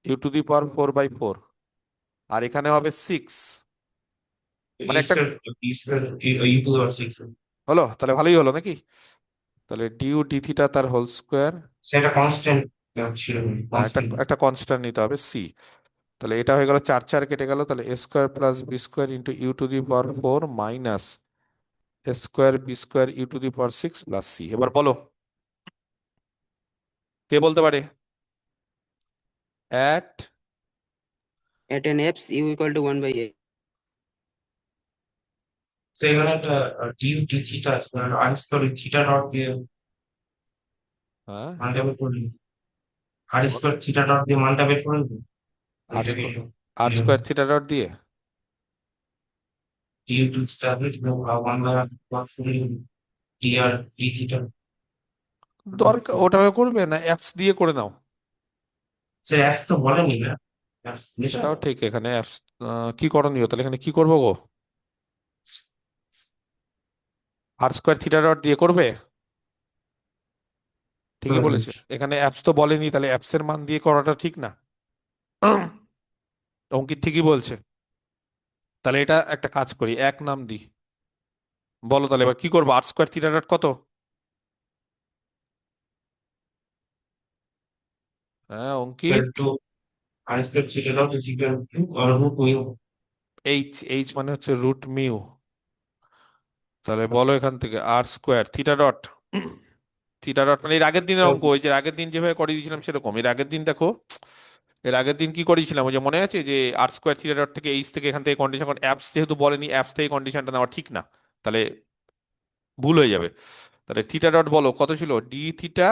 u to the power 4 হয়ে যাবে। u⁴/4 আর এখানে হবে 6, a মানে একটা square b square u to the power 6 হলো, তাহলে ভালোই হলো নাকি? তাহলে du d theta তার হোল স্কোয়ার, সেটা কনস্ট্যান্ট ছিল, একটা কনস্ট্যান্ট। একটা কনস্ট্যান্ট নিতে হবে c, তাহলে এটা হয়ে গেল 4 4 কেটে গেল, তাহলে a² + b² into u⁴ minus a² b² u⁴ 6 plus c। এবার বলো কে বলতে পারে? At At an apse u equal to 1/a। সেখানে একটা du d theta r square theta naught দিয়ে হ্যাঁ মানটা বের করে নিই। আর স্কয়ার থিটা নট দিয়ে মানটা বের করে নিই। আর ওইটাকে একটু স্কোয়ার থিটা ডট দিয়ে due to establish one by d r d theta. দরকার ওটাও করবে না, অ্যাপস দিয়ে করে নাও। সে অ্যাপস তো বলেনি না, অ্যাপস লিখা সেটাও ঠিক, এখানে অ্যাপস কি করণীয়, তাহলে এখানে কি করবো গো? r² থিটা ডট দিয়ে করবে, ঠিকই বলেছে, এখানে অ্যাপস তো বলেনি, তাহলে অ্যাপস এর মান দিয়ে করাটা ঠিক না। অঙ্কিত ঠিকই বলছে, তাহলে এটা একটা কাজ করি, এক নাম দিই। বলো তাহলে এবার কি করবো, r² থিটা ডট কত? হ্যাঁ equal Ankit, to r square theta naught is equal to root mu. H, h মানে হচ্ছে রুট মিউ, তাহলে বলো এখান থেকে r² theta dot, theta dot মানে এর আগের দিনের অঙ্ক, ওই যে আগের দিন যেভাবে করে দিয়েছিলাম সেরকম। এর আগের দিন দেখো, এর আগের দিন কি করেছিলাম, ওই যে মনে আছে যে r² থিটা ডট থেকে এইচ থেকে এখান থেকে কন্ডিশন, অ্যাপস যেহেতু বলেনি, অ্যাপস থেকে কন্ডিশনটা নেওয়া ঠিক না, তাহলে ভুল হয়ে যাবে। তাহলে থিটা ডট বলো কত ছিল, ডি থিটা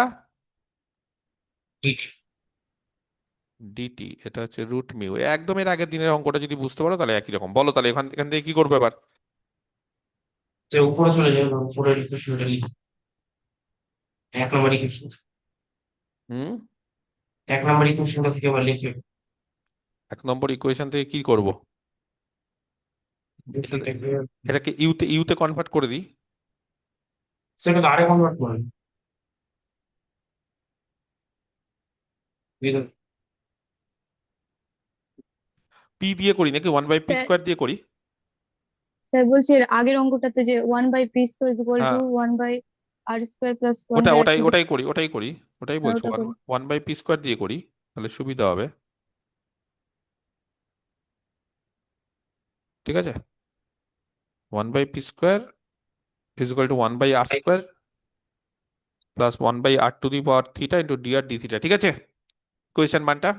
ডিটি, এটা হচ্ছে রুট মিউ, একদম এর আগের দিনের অঙ্কটা যদি বুঝতে পারো তাহলে একই রকম। বলো তাহলে এখান এখান থেকে কি করবে এবার? সে উপরে চলে যাবে, উপরের ইকুয়েশনটা লিখি। এক নম্বর ইকুয়েশন, হুম, এক নম্বর ইকুয়েশনটা থেকে আবার লিখি। 1 নম্বর ইকুয়েশন থেকে কি করব? এটা এটাকে এটাকে ইউতে ইউতে কনভার্ট করে দিই। সেটাকে আরে কনভার্ট করেন। পি দিয়ে করি নাকি 1/p² স্যার, দিয়ে করি? স্যার বলছি এর আগের অঙ্কটাতে যে 1/p² ইজ ইকুয়াল টু হ্যাঁ, 1/r² প্লাস ওটা 1/r ওটাই কিউব, ওটাই করি, ওটাই করি, ওটাই বলছি, ওটা ওয়ান করি। ওয়ান বাই পি স্কোয়ার দিয়ে করি, তাহলে সুবিধা হবে। ঠিক আছে, 1/p² is equal two 1/r² plus 1/r⁴ into dr d theta. ঠিক আছে, কোয়েশ্চেন মানটা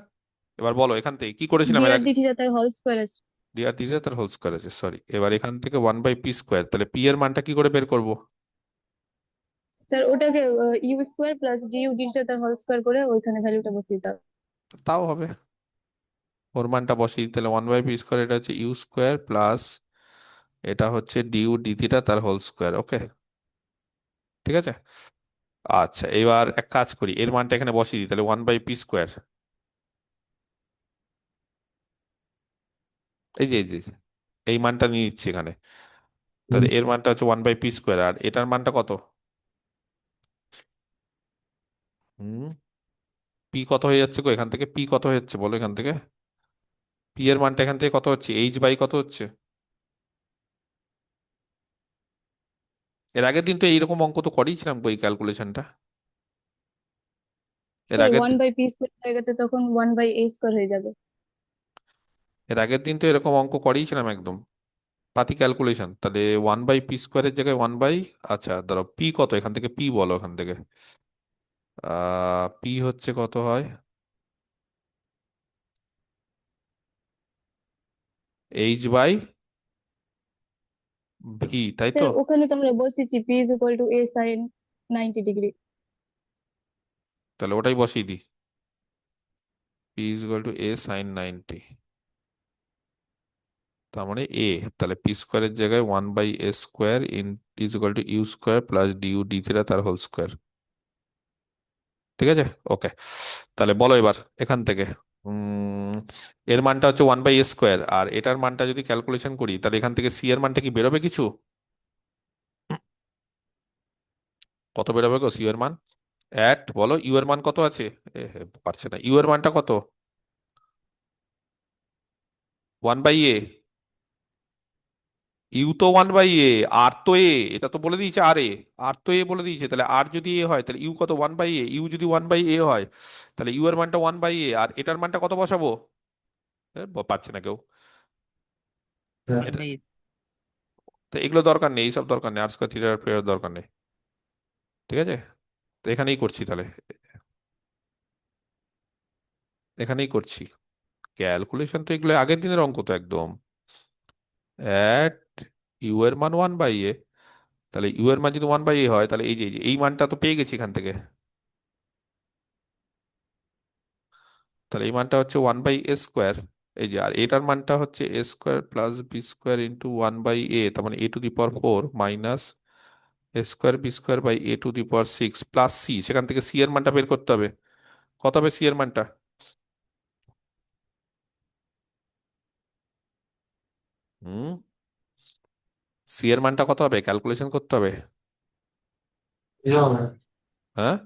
এবার বলো এখান থেকে কি করেছিলাম এর dr আগে, d থিটা তার হোল স্কয়ার আছে। dr তার হোল স্কোয়ার আছে, সরি। এবার এখান থেকে 1/p², তাহলে পি এর মানটা কি করে বের করব? স্যার ওটাকে u square plus du d theta তার হোল স্কয়ার করে ওইখানে ভ্যালুটা বসিয়ে দাও। তাও হবে, ওর মানটা বসিয়ে দিই, তাহলে 1/p², এটা হচ্ছে u² প্লাস এটা হচ্ছে ডিউ ডি থিটা তার হোল স্কোয়ার। ওকে, ঠিক আছে। আচ্ছা, এবার এক কাজ করি, এর মানটা এখানে বসিয়ে দিই, তাহলে 1/p², এই যে এই মানটা নিয়ে নিচ্ছি এখানে, তাহলে এর মানটা হচ্ছে 1/p², আর এটার মানটা কত? হুম, পি কত হয়ে যাচ্ছে গো এখান থেকে? পি কত হয়ে যাচ্ছে বলো এখান থেকে? পি এর মানটা এখান থেকে কত হচ্ছে? এইচ বাই কত হচ্ছে? এর আগের দিন তো এইরকম অঙ্ক তো করেইছিলাম বই ক্যালকুলেশনটা। এর স্যার আগের 1/p² জায়গাতে তখন 1/a² হয়ে যাবে। এর আগের দিন তো এরকম অঙ্ক করেইছিলাম একদম পাতি ক্যালকুলেশন। তাহলে 1/p² জায়গায় 1 বাই, আচ্ছা ধরো পি কত এখান থেকে? পি বলো এখান থেকে। পি হচ্ছে কত হয়? এইচ বাই ভি, তাই তো? স্যার ওখানে তো আমরা বসেছি p = a sin 90 ডিগ্রি। তাহলে ওটাই বসিয়ে দিই, p is equal to a sine 90। তার মানে এ, তাহলে পি স্কোয়ারের জায়গায় 1/a² is equal to u square plus du d theta তার হোল স্কোয়ার। ঠিক আছে, ওকে। তাহলে বলো এবার এখান থেকে, উম, এর মানটা হচ্ছে 1/a², আর এটার মানটা যদি ক্যালকুলেশন করি তাহলে এখান থেকে সি এর মানটা কি বেরোবে কিছু? কত বেরোবে গো সি এর মান? বলো ইউ এর মান কত আছে? পারছে না, ইউ এর মানটা কত? 1/a। ইউ তো 1/a, আর তো এ, এটা তো বলে দিয়েছে আর এ, আর তো এ বলে দিয়েছে। তাহলে আর যদি এ হয় তাহলে ইউ কত? 1/a। ইউ যদি 1/a হয় তাহলে ইউ এর মানটা 1/a, আর এটার মানটা কত বসাবো? পারছে না কেউ ওয়ান এটা। বাই তো এগুলো দরকার নেই, এইসব দরকার নেই, আর স্কোয়ার থিটার ফেরার দরকার নেই। ঠিক আছে, তো এখানেই করছি তাহলে, এখানেই করছি ক্যালকুলেশন। তো এগুলো আগের দিনের অঙ্ক তো একদম। অ্যাট ইউ এর মান 1/a, তাহলে ইউ এর মান যদি 1/a হয় তাহলে এই মানটা তো পেয়ে গেছি এখান থেকে। তাহলে এই মানটা হচ্ছে 1/a²। এই যে, আর এটার মানটা হচ্ছে a² plus b² into 1/a, তার মানে a⁴ minus a²b² by a⁴ plus C. সেখান থেকে সি এর মানটা বের করতে হবে। কত হবে সি এর মানটা? হুম, সি এর মানটা কত হবে ক্যালকুলেশন করতে হবে। 0 হবে না। হ্যাঁ,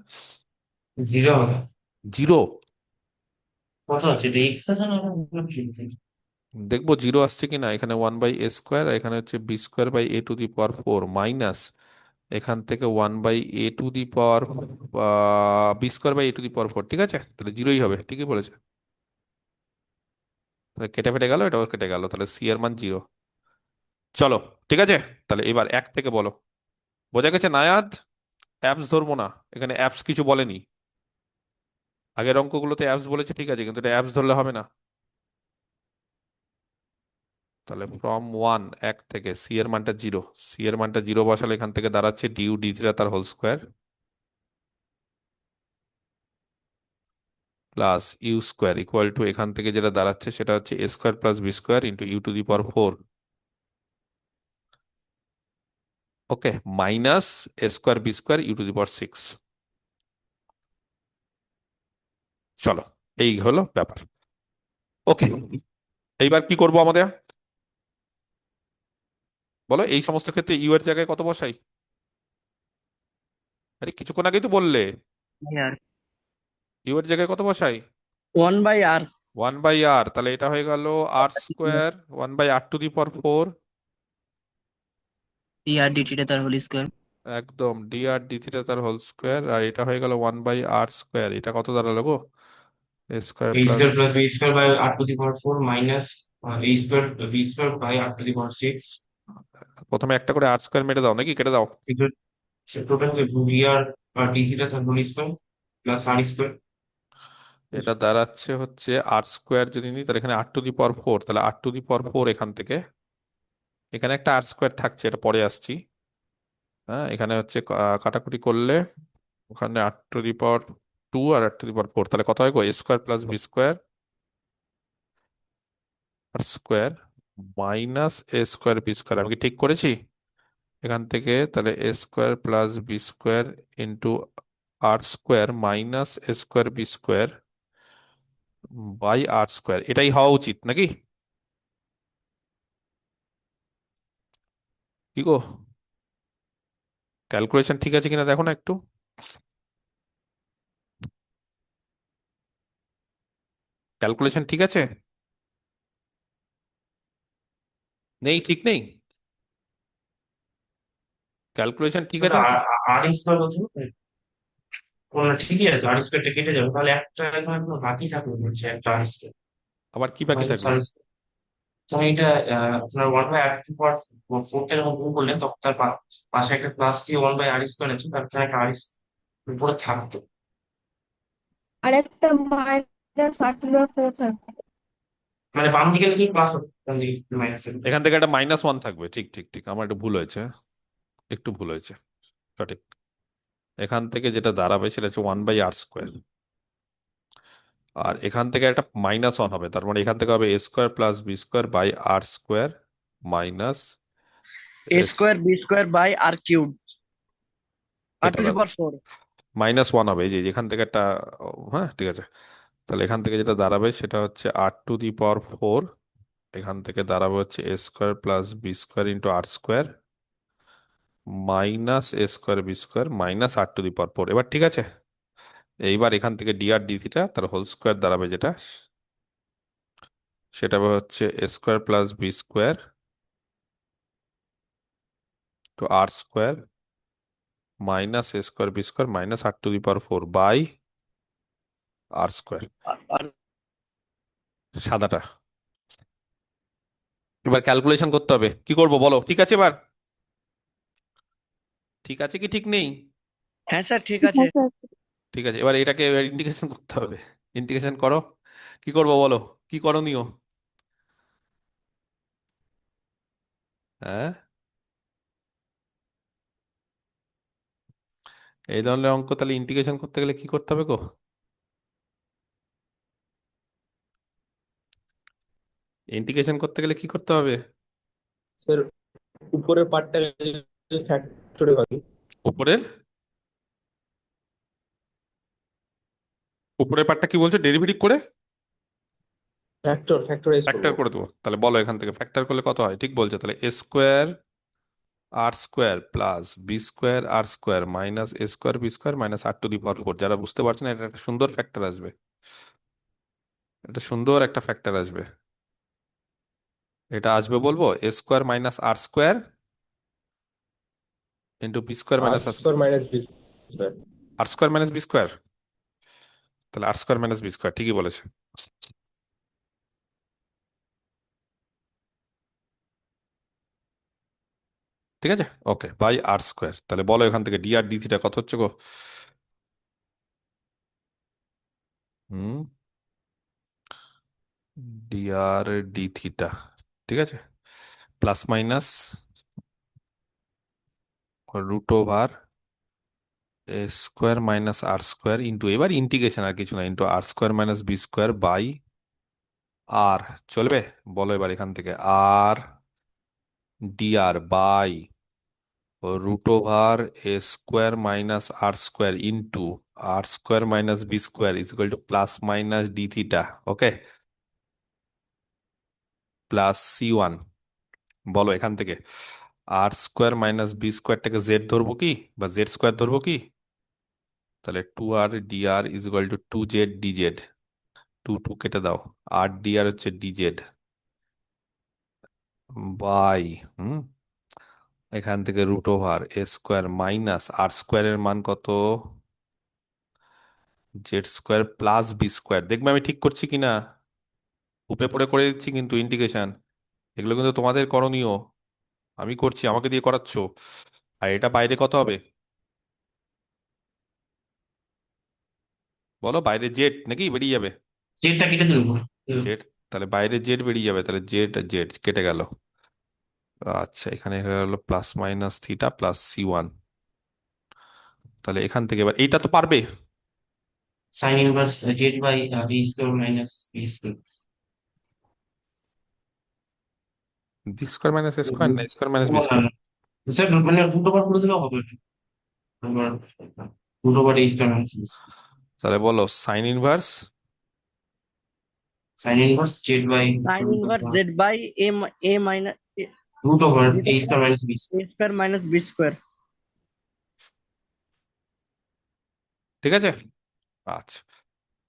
0 হবে না। জিরো? কত আছে এটা? এক্স আছে না? দেখবো জিরো আসছে কিনা। এখানে 1/a² আর এখানে হচ্ছে b²/a⁴ মাইনাস এখান থেকে 1/a⁴ ঠিক আছে, তাহলে জিরোই হবে, ঠিকই বলেছে। তাহলে কেটে ফেটে গেল, এটাও কেটে গেল, তাহলে সি এর মান জিরো। চলো, ঠিক আছে। তাহলে এবার এক থেকে বলো। বোঝা গেছে নায়াদ? অ্যাপস ধরবো না, এখানে অ্যাপস কিছু বলেনি। আগের অঙ্কগুলোতে অ্যাপস বলেছে ঠিক আছে, কিন্তু এটা অ্যাপস ধরলে হবে না। তাহলে ফ্রম এক থেকে সি এর মানটা জিরো। সি এর মানটা জিরো বসালে এখান থেকে দাঁড়াচ্ছে ডিউ ডি থিটা তার whole square plus u square equal to, এখান থেকে যেটা দাঁড়াচ্ছে সেটা হচ্ছে a² plus b² into u⁴ ওকে, মাইনাস a²b² u⁴ চলো, এই হলো ব্যাপার। ওকে, এইবার কি করব আমাদের? বলো এই সমস্ত ক্ষেত্রে ইউ এর জায়গায় কত বসাই? আরে কিছুক্ষণ আগেই তো বললে আর ইউ এর জায়গায় কত বসাই? 1/r। 1/r, তাহলে এটা হয়ে গেল r², 1/r⁴ d r d theta তার হোল স্কোয়ার। একদম dr d থিটা তার হোল স্কোয়ার, আর এটা হয়ে গেল 1/r²। এটা কত দাঁড়ালো গো? a² a plus, square plus B square by r⁴ minus a square b square by r⁴ প্রথমে একটা করে r² মেরে দাও নাকি কেটে দাও? টোটাল বি আর ডি থিটা তার whole square plus r square. এটা দাঁড়াচ্ছে হচ্ছে r² যদি নিই তাহলে এখানে r⁴, তাহলে r⁴ এখান থেকে এখানে একটা r² থাকছে, এটা পরে আসছি। হ্যাঁ, এখানে হচ্ছে কাটাকুটি করলে ওখানে r⁴ আর r⁴, তাহলে কত হয় গো? a² প্লাস b² আর স্কোয়ার মাইনাস a²b²। আমি কি ঠিক করেছি? এখান থেকে তাহলে a² plus b² into r² minus a²b² by r², এটাই হওয়া উচিত নাকি? কি গো, ক্যালকুলেশন ঠিক আছে কিনা দেখো না একটু। ক্যালকুলেশন ঠিক আছে? নেই, ঠিক নেই? ক্যালকুলেশন ঠিক আছে না? আর স্কোয়ার বলছো ঠিকই আছে, আর স্কোয়ারটা কেটে যাবে, তাহলে একটা এখন এখনো বাকি থাকবে বলছে, একটা আর স্কোয়ার আবার কি বাকি মাইনাস থাকবে? আর। তুমি এটা আপনার 1/r² 4টা যখন গুণ করলেন তখন তার পাশে একটা প্লাস দিয়ে 1/r² আছে, তারপরে একটা আর উপরে থাকতো। আর একটা -8/4 থাকবে। মানে বাম দিকে লিখে প্লাস, ডান দিকে মাইনাস। এখান থেকে একটা -1 থাকবে, ঠিক ঠিক ঠিক, আমার একটু ভুল হয়েছে, একটু ভুল হয়েছে, সঠিক। এখান থেকে যেটা দাঁড়াবে সেটা হচ্ছে 1/r²। আর এখান থেকে একটা -1 হবে, তার মানে এখান থেকে হবে a² + b² / r² - a s। Square b square by r cube আর এটা টু দি দাঁড়াবে পাওয়ার 4। -1 হবে, এই যে এখান থেকে একটা, হ্যাঁ ঠিক আছে। তাহলে এখান থেকে যেটা দাঁড়াবে সেটা হচ্ছে r⁴ এখান থেকে দাঁড়াবে হচ্ছে a² + b² × - a²b² - r⁴ এবার ঠিক আছে। এইবার এখান থেকে dr dθ তার হোল স্কোয়ার দাঁড়াবে যেটা, সেটা হচ্ছে a² + b² × r² - a²b² - r⁴ আর সাদাটা। এবার ক্যালকুলেশন করতে হবে, কি করব বলো? ঠিক আছে এবার? ঠিক আছে কি ঠিক নেই? হ্যাঁ স্যার ঠিক ঠিক আছে। আছে। ঠিক আছে, এবার এটাকে ইন্টিগ্রেশন করতে হবে। ইন্টিগ্রেশন করো, কি করব বলো, কি করণীয়? হ্যাঁ, এই ধরনের অঙ্ক তাহলে ইন্টিগ্রেশন করতে গেলে কি করতে হবে গো? ইন্টিগ্রেশন করতে গেলে কি করতে হবে? স্যার উপরের পার্টটা ফ্যাক্টরে ভাঙি। উপরের উপরের পার্টটা কি বলছো? ডেরিভেটিভ করে ফ্যাক্টরাইজ করবো। ফ্যাক্টর করে দেবো, তাহলে বলো এখান থেকে ফ্যাক্টর করলে কত হয়, ঠিক বলছে। তাহলে a²r² + b²r² - a²b² - যারা বুঝতে পারছেন এটা একটা সুন্দর ফ্যাক্টর আসবে, এটা সুন্দর একটা ফ্যাক্টর আসবে। এটা আসবে বলবো a² - r² × b² - আর r², square minus b square. r² - b²। তাহলে r² - b², ঠিকই বলেছে। ঠিক আছে, ওকে, বাই r²। তাহলে বলো এখান থেকে dr dθ কত হচ্ছে গো? হুম, dr dθ, ঠিক আছে, plus minus √a² - r² into, এবার ইন্টিগ্রেশন আর কিছু না, ইন্টু r² - b² / r। চলবে? বলো এবার এখান থেকে r dr by √a² - r² into r² - b² plus minus dθ, okay, plus c1। বলো এখান থেকে r² - b²টাকে z ধরবো কি, বা z² ধরবো কি? তাহলে 2r dr = 2z dz, 2 2 কেটে দাও, r dr হচ্ছে dz বাই, এখান থেকে √a² - r² এর মান কত? z² plus b²। দেখবে আমি ঠিক করছি কিনা, উপরে পড়ে করে দিচ্ছি কিন্তু ইন্টিগ্রেশন, এগুলো কিন্তু তোমাদের করণীয়, আমি করছি, আমাকে দিয়ে করাচ্ছ। আর এটা বাইরে কত হবে বলো? বাইরে জেড নাকি বেরিয়ে যাবে? জেডটা কেটে দেবো। জেড, তাহলে বাইরে জেড বেরিয়ে যাবে, তাহলে জেড জেড কেটে গেল। আচ্ছা, এখানে হয়ে গেল plus minus theta plus c1। তাহলে এখান থেকে এবার এইটা তো পারবে। Sign inverse z/b² - b²। b² - a² না a² - না, b²? না, স্যার মানে দুটো বার করে দিলেও হবে। দুবার, দুটো বার a²-b²। তাহলে বলো sine inverse sine inverse sine inverse z by a minus √a² - b²। a square minus b square. ঠিক আছে। আচ্ছা,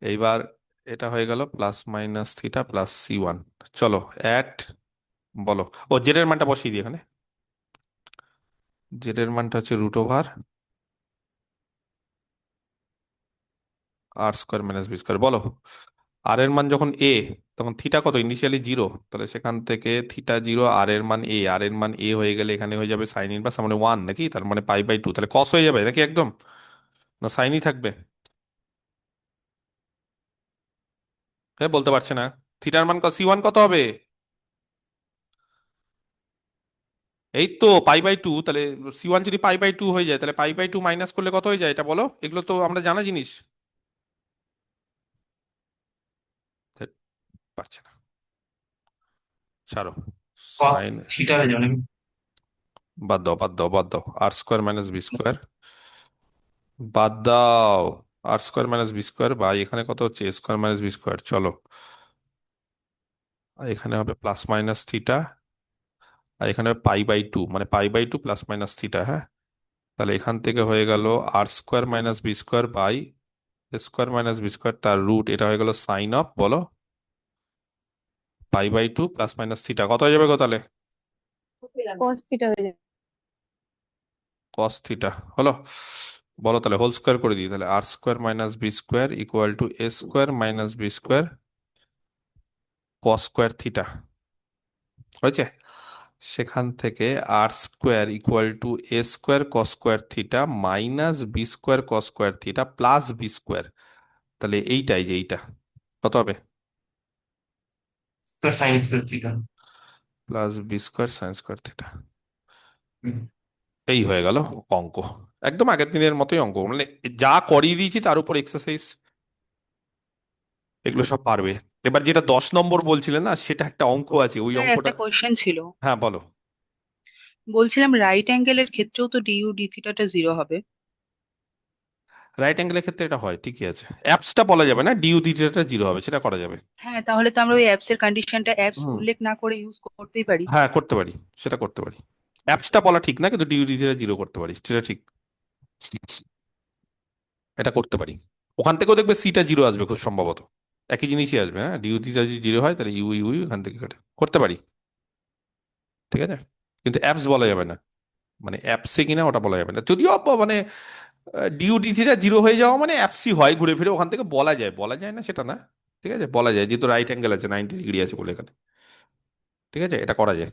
এইবার এটা হয়ে গেল plus minus theta plus C1। চলো অ্যাট, বলো। ও জেড এর মানটা বসিয়ে দিই এখানে। জেড এর মানটা হচ্ছে √, r² - b²। বলো আর এর মান যখন তখন থিটা কত, ইনিশিয়ালি 0, তাহলে সেখান থেকে থিটা 0, আর এর মান আর এর মান হয়ে গেলে এখানে হয়ে যাবে সাইন ইনভার্স মানে 1 নাকি, তার মানে π/2, তাহলে কস হয়ে যাবে নাকি একদম, না সাইনই থাকবে? হ্যাঁ বলতে পারছে না। থিটার মান C1 কত হবে? এই তো π/2, তাহলে C1 যদি π/2 হয়ে যায় তাহলে π/2 মাইনাস করলে কত হয়ে যায় এটা বলো, এগুলো তো আমরা জানা জিনিস। ধ্যাৎ, পারছে না, ছাড়ো। কস সাইন, থিটা হয়ে যাবে। বাদ দাও বাদ দাও বাদ দাও, r² - b², বাদ দাও। r² - b² বা এখানে কত হচ্ছে a²-b²। চলো, আর এখানে হবে প্লাস মাইনাস থিটা, আর এখানে হবে π/2, মানে π/2 প্লাস মাইনাস থিটা। হ্যাঁ, তাহলে এখান থেকে হয়ে গেল r²-b²/a²-b², তার রুট, এটা হয়ে গেল সাইন অফ, বলো, π/2 প্লাস মাইনাস থিটা কত হয়ে যাবে গো তাহলে? কস থিটা হয়ে যাবে। কস থিটা হলো। বলো তাহলে হোল স্কোয়ার করে দিই, তাহলে r²-b² = a²-b² cos² থিটা হয়েছে। সেখান থেকে r² = a² cos² theta -b² cos² theta plus b², তাহলে এইটাই যে এইটা কত হবে? সাইন² থিটা। প্লাস b²sin²থিটা। এই হয়ে গেল অঙ্ক, একদম আগের দিনের মতোই অঙ্ক, মানে যা করিয়ে দিয়েছি তার উপর এক্সারসাইজ, এগুলো সব পারবে। এবার যেটা 10 নম্বর বলছিলেন না, সেটা একটা অঙ্ক আছে, ওই স্যার অঙ্কটা। একটা কোশ্চেন ছিল, হ্যাঁ বলো। বলছিলাম রাইট অ্যাঙ্গেলের ক্ষেত্রেও তো ডিইউ ডি থিটাটা 0 হবে। রাইট অ্যাঙ্গেলের ক্ষেত্রে এটা হয়, ঠিকই আছে, অ্যাপসটা বলা যাবে না, ডিউ থিটাটা 0 হবে, সেটা করা যাবে। হ্যাঁ, তাহলে তো আমরা ওই অ্যাপস এর কন্ডিশনটা অ্যাপস হুম, উল্লেখ না করে ইউজ করতেই পারি। হ্যাঁ করতে পারি, সেটা করতে পারি। অ্যাপসটা বলা ঠিক না, কিন্তু ডিউ থিটা 0 করতে পারি, সেটা ঠিক, এটা করতে পারি। ওখান থেকেও দেখবে সিটা 0 আসবে খুব সম্ভবত, একই জিনিসই আসবে। হ্যাঁ, ডিউ থিটা যদি 0 হয় তাহলে ইউ ইউ এখান থেকে কেটে করতে পারি, ঠিক আছে। কিন্তু অ্যাপস বলা যাবে না, মানে অ্যাপসে কিনা ওটা বলা যাবে না, যদিও মানে ডিউ থিটা 0 হয়ে যাওয়া মানে অ্যাপসই হয় ঘুরে ফিরে, ওখান থেকে বলা যায়, বলা যায় না সেটা না, ঠিক আছে, বলা যায়, যেহেতু রাইট অ্যাঙ্গেল আছে, 90 ডিগ্রি আছে বলে এখানে, ঠিক আছে, এটা করা যায়,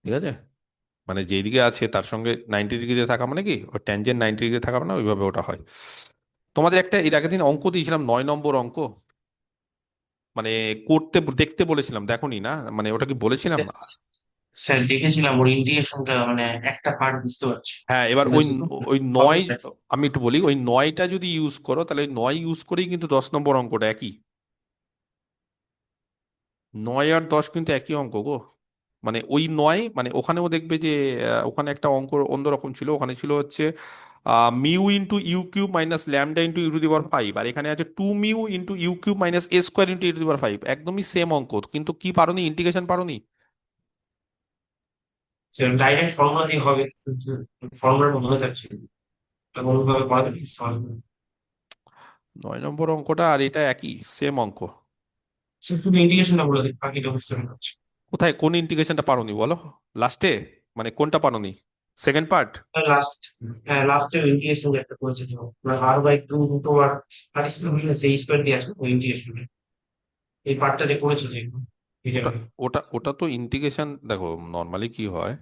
ঠিক আছে। মানে যেদিকে আছে তার সঙ্গে 90 ডিগ্রিতে থাকা মানে কি, ও ট্যানজেন্ট 90 ডিগ্রি থাকা মানে ওইভাবে ওটা হয়। তোমাদের একটা এর আগের দিন অঙ্ক দিয়েছিলাম, 9 নম্বর অঙ্ক, মানে করতে দেখতে বলেছিলাম, দেখোনি না, মানে ওটা কি বলেছিলাম না? স্যার দেখেছিলাম ওর ইন্ডিকেশনটা, মানে একটা পার্ট বুঝতে পারছি। হ্যাঁ, এবার মানে ওই শুধু ওই হবে 9, না। আমি একটু বলি, ওই 9টা যদি ইউজ করো তাহলে ওই 9 ইউজ করেই কিন্তু 10 নম্বর অঙ্কটা একই, 9 আর 10 কিন্তু একই অঙ্ক গো। মানে ওই 9, মানে ওখানেও দেখবে যে ওখানে একটা অঙ্ক অন্যরকম ছিল, ওখানে ছিল হচ্ছে μ × u³ - λ × e⁵, আর এখানে আছে 2μ × u³ - a² × e⁵, একদমই সেম অঙ্ক, কিন্তু কি পারোনি, ইন্টিগ্রেশন পারোনি। স্যার ডাইরেক্ট ফর্মুলা দিয়ে হবে, ফর্মুলাটা মনে যাচ্ছে কোনোভাবে করা যাবে সহজ করে। 9 নম্বর অঙ্কটা আর এটা একই সেম অঙ্ক। শুধু ইন্ডিকেশনটা বলে দিই, বাকিটা বুঝতে পারছি। কোথায় কোন ইন্টিগ্রেশনটা পারোনি বলো, লাস্টে, মানে কোনটা পারোনি, সেকেন্ড পার্ট? লাস্ট, হ্যাঁ লাস্টের ইন্ডিকেশন একটা করেছে, r/2 দুটো আর সেই স্কোয়ার দিয়ে আছে ওই ইন্ডিকেশন, এই পার্টটা যে করেছে যে এটা। ওটা ওটা ওটা তো ইন্টিগ্রেশন, দেখো নর্মালি কি হয়,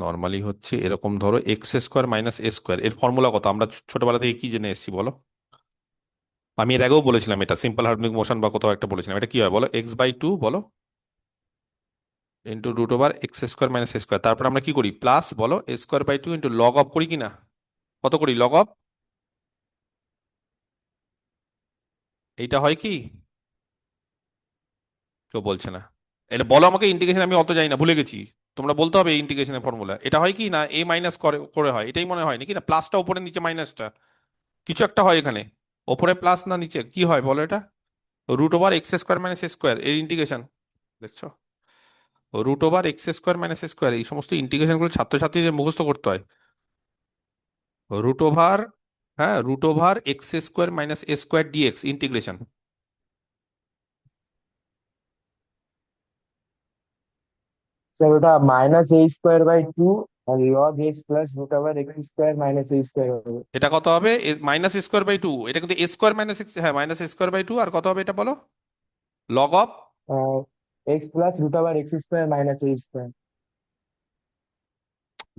নর্মালি হচ্ছে এরকম, ধরো x² - a², এর ফর্মুলা কত, আমরা ছোটবেলা থেকে কি জেনে এসেছি বলো? আমি এর আগেও বলেছিলাম, এটা সিম্পল হার্মোনিক মোশন বা কোথাও একটা বলেছিলাম, এটা কি হয় বলো, x/2 বলো ইন্টু √x²-a², তারপর আমরা কি করি, প্লাস বলো a²/2 ইন্টু লগ অফ করি কিনা, কত করি লগ অফ, এইটা হয় কি, কেউ বলছে না, এটা বলো আমাকে, ইন্টিগ্রেশন আমি অত জানি না, ভুলে গেছি, তোমরা বলতে হবে ইন্টিগ্রেশনের ফর্মুলা, এটা হয় কি না, a মাইনাস করে করে হয়, এটাই মনে হয় নাকি, না প্লাসটা উপরে নিচে মাইনাসটা, কিছু একটা হয় এখানে, ওপরে প্লাস না নিচে কি হয় বলো এটা, √x² - a² এর ইন্টিগ্রেশন, দেখছো, √x² - a², এই সমস্ত ইন্টিগ্রেশন গুলো ছাত্রছাত্রীদের মুখস্থ করতে হয়। রুট ওভার, হ্যাঁ, root over x square minus a square d x integration. Sir ওটা -a² / 2 আর log x + √(x² - a² হবে। এটা কত হবে? -a²/2, এটা কিন্তু a²-x, হ্যাঁ, -a²/2, আর কত হবে এটা বলো? Log of, x + √(x² - a²।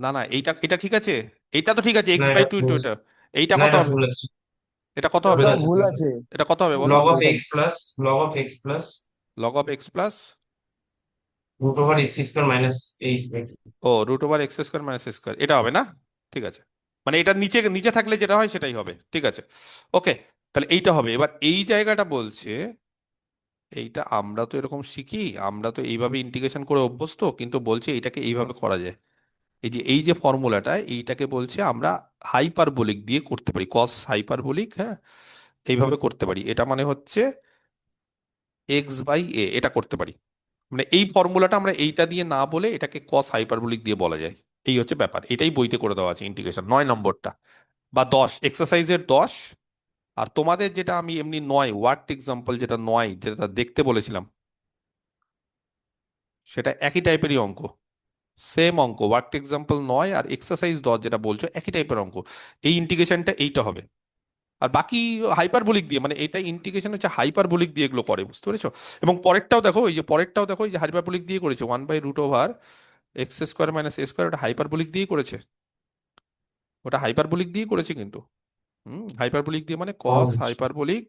না না, এইটা এটা ঠিক আছে, এইটা তো ঠিক আছে, না, এক্স বাই এটা টু ভুল। ইন্টু এটা। এইটা না, কত এটা হবে? ভুল আছে। এটা কত এটা হবে ভুল ওটা তাহলে? আছে ভুল স্যার। আছে। এটা কত হবে বলো? লগ অফ ওটা x plus log of x plus log of x plus, root over x square minus a square. ও root over x square minus square, এটা হবে না? ঠিক আছে, মানে এটা নিচে নিচে থাকলে যেটা হয় সেটাই হবে, ঠিক আছে। ওকে, তাহলে এইটা হবে। এবার এই জায়গাটা বলছে, এইটা আমরা তো এরকম শিখি, আমরা তো এইভাবে ইন্টিগ্রেশন করে অভ্যস্ত, কিন্তু বলছে এইটাকে এইভাবে করা যায়। এই যে ফর্মুলাটা, এইটাকে বলছে আমরা হাইপারবোলিক দিয়ে করতে পারি, কস হাইপারবোলিক, হ্যাঁ, এইভাবে করতে পারি। এটা মানে হচ্ছে এক্স বাই এ, এটা করতে পারি। মানে এই ফর্মুলাটা আমরা এইটা দিয়ে না বলে এটাকে কস হাইপারবোলিক দিয়ে বলা যায়। এই হচ্ছে ব্যাপার, এটাই বইতে করে দেওয়া আছে ইন্টিগ্রেশন 9 নম্বরটা, বা 10, এক্সারসাইজের 10। আর তোমাদের যেটা আমি এমনি 9 ওয়ার্ড এক্সাম্পল, যেটা 9 যেটা দেখতে বলেছিলাম, সেটা একই টাইপেরই অঙ্ক, সেম অঙ্ক। ওয়ার্ড এক্সাম্পল 9 আর এক্সারসাইজ 10 যেটা বলছো একই টাইপের অঙ্ক। এই ইন্টিগ্রেশনটা এইটা হবে। আর বাকি হাইপারবোলিক দিয়ে, মানে এটা ইন্টিগ্রেশন হচ্ছে হাইপারবোলিক দিয়ে এগুলো করে, বুঝতে পেরেছো? এবং পরেরটাও দেখো, এই যে পরেরটাও দেখো, এই যে হাইপারবোলিক দিয়ে করেছে, 1/√(x² - a²), ওটা হাইপারবোলিক দিয়েই করেছে, ওটা হাইপারবোলিক দিয়েই করেছে কিন্তু। হাইপারবোলিক দিয়ে মানে কস হাইপারবোলিক,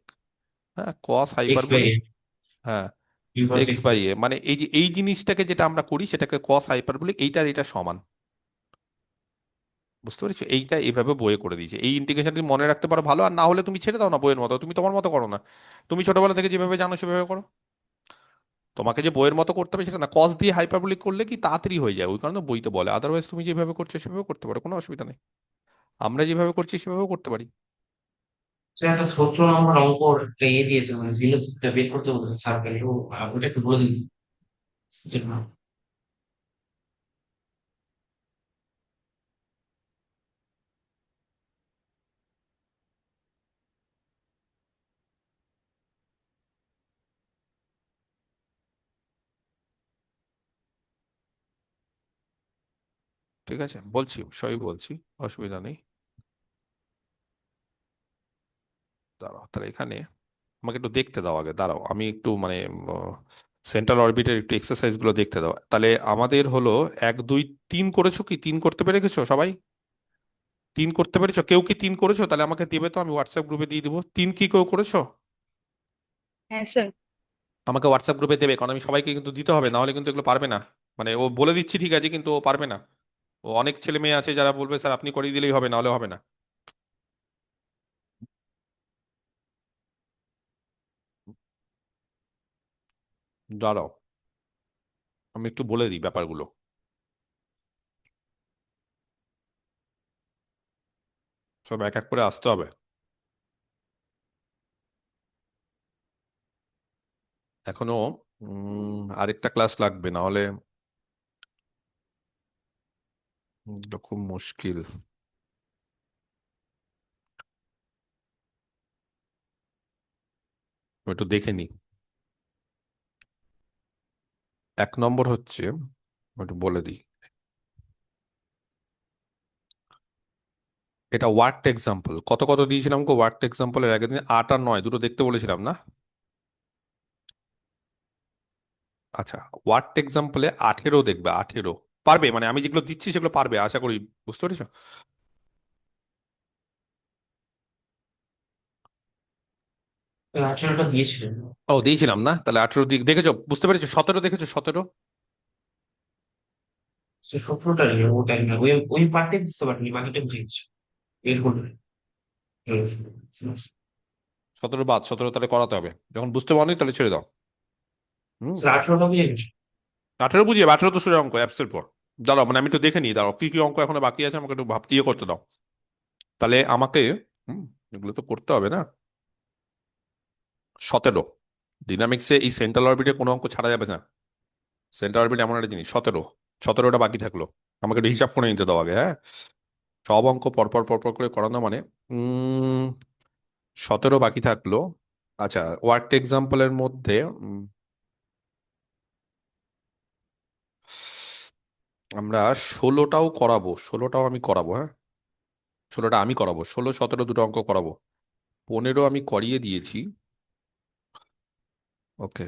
হ্যাঁ, cos x by hyperbolic, a হ্যাঁ, because x x by by a, মানে এই যে এই জিনিসটাকে যেটা আমরা করি সেটাকে কস হাইপারবোলিক, এইটার এটা সমান, বুঝতে পেরেছো? এইটা এইভাবে বইয়ে করে দিয়েছে। এই ইন্টিগ্রেশনটি মনে রাখতে পারো ভালো, আর না হলে তুমি ছেড়ে দাও না, বইয়ের মতো তুমি তোমার মতো করো না। তুমি ছোটবেলা থেকে যেভাবে জানো সেভাবে করো। তোমাকে যে বইয়ের মতো করতে হবে সেটা না, কস দিয়ে হাইপারবোলিক করলে কি তাড়াতাড়ি হয়ে যায়, ওই কারণে বইতে বলে। আদারওয়াইজ তুমি যেভাবে করছো সেভাবে করতে পারো, কোনো অসুবিধা নেই। আমরা যেভাবে করছি সেভাবেও করতে পারি। সে একটা 17 নম্বর অঙ্ক একটা দিয়েছে, মানে ভেলোসিটিটা বের করতে বলছে সার্কেল, ও ওটা একটু বলে দিন জন্য। ঠিক আছে, বলছি, সবই বলছি, অসুবিধা নেই। দাঁড়াও তাহলে এখানে আমাকে একটু দেখতে দাও আগে, দাঁড়াও আমি একটু মানে সেন্ট্রাল অরবিটের একটু এক্সারসাইজ গুলো দেখতে দাও। তাহলে আমাদের হলো 1 2 3 করেছো কি? 3 করতে পেরে গেছো সবাই? 3 করতে পেরেছো? কেউ কি 3 করেছো? তাহলে আমাকে দিবে তো, আমি হোয়াটসঅ্যাপ গ্রুপে দিয়ে দিব। 3 কি কেউ করেছো? হ্যাঁ স্যার। আমাকে হোয়াটসঅ্যাপ গ্রুপে দেবে, কারণ আমি সবাইকে কিন্তু দিতে হবে, না হলে কিন্তু এগুলো পারবে না। মানে ও বলে দিচ্ছি ঠিক আছে, কিন্তু ও পারবে না। ও অনেক ছেলে মেয়ে আছে যারা বলবে স্যার আপনি করিয়ে দিলেই হবে, না হলে হবে না। দাঁড়াও আমি একটু বলে দিই ব্যাপারগুলো, সব এক এক করে আসতে হবে। এখনো আরেকটা ক্লাস লাগবে, না হলে এটা খুব মুশকিল। আমি একটু দেখে নিই। 1 নম্বর হচ্ছে, আমি একটু বলে দিই, এটা ওয়ার্কড এক্সাম্পল। কত কত দিয়েছিলাম গো ওয়ার্কড এক্সাম্পলের আগের দিন? 8 আর 9 দুটো দেখতে বলেছিলাম না? আচ্ছা, ওয়ার্কড এক্সাম্পলে 18 দেখবে, 18 পারবে, মানে আমি যেগুলো দিচ্ছি সেগুলো পারবে আশা করি, বুঝতে পেরেছো? 18টা দিয়েছিলেন। ও দিয়েছিলাম না, তাহলে 18 দিক দেখেছো, বুঝতে পেরেছো? 17 দেখেছো? 17, সে 17টা নিয়ে ওটাই না, ওই ওই পার্টে বুঝতে পারিনি, বাকিটা বুঝে গেছি বের করলে। 17 বাদ, 17 তাহলে করাতে হবে, যখন বুঝতে পারো তাহলে ছেড়ে দাও। হুম, স্যার 18টা বুঝে গেছি। 18 বুঝিয়ে, 18 তো সোজা অঙ্ক অ্যাপসের পর। দাঁড়াও মানে আমি তো দেখে নিই, দাঁড়াও কি কি অঙ্ক এখনো বাকি আছে আমাকে একটু ভাব ইয়ে করতে দাও। তাহলে আমাকে, হুম, এগুলো তো করতে হবে না। 17, ডিনামিক্সে এই সেন্ট্রাল অরবিটে কোনো অঙ্ক ছাড়া যাবে না। সেন্ট্রাল অরবিট এমন একটা জিনিস, 17, 17টা বাকি থাকলো, আমাকে একটু হিসাব করে নিতে দাও আগে, হ্যাঁ। সব অঙ্ক পরপর পরপর করে করানো মানে 17 বাকি থাকলো। আচ্ছা, ওয়ার্কড এক্সাম্পলের মধ্যে আমরা 16টাও করাবো, 16টাও আমি করাবো, হ্যাঁ 16টা আমি করাবো, 16 17 দুটো অঙ্ক করাবো। 15 আমি করিয়ে দিয়েছি। ওকে,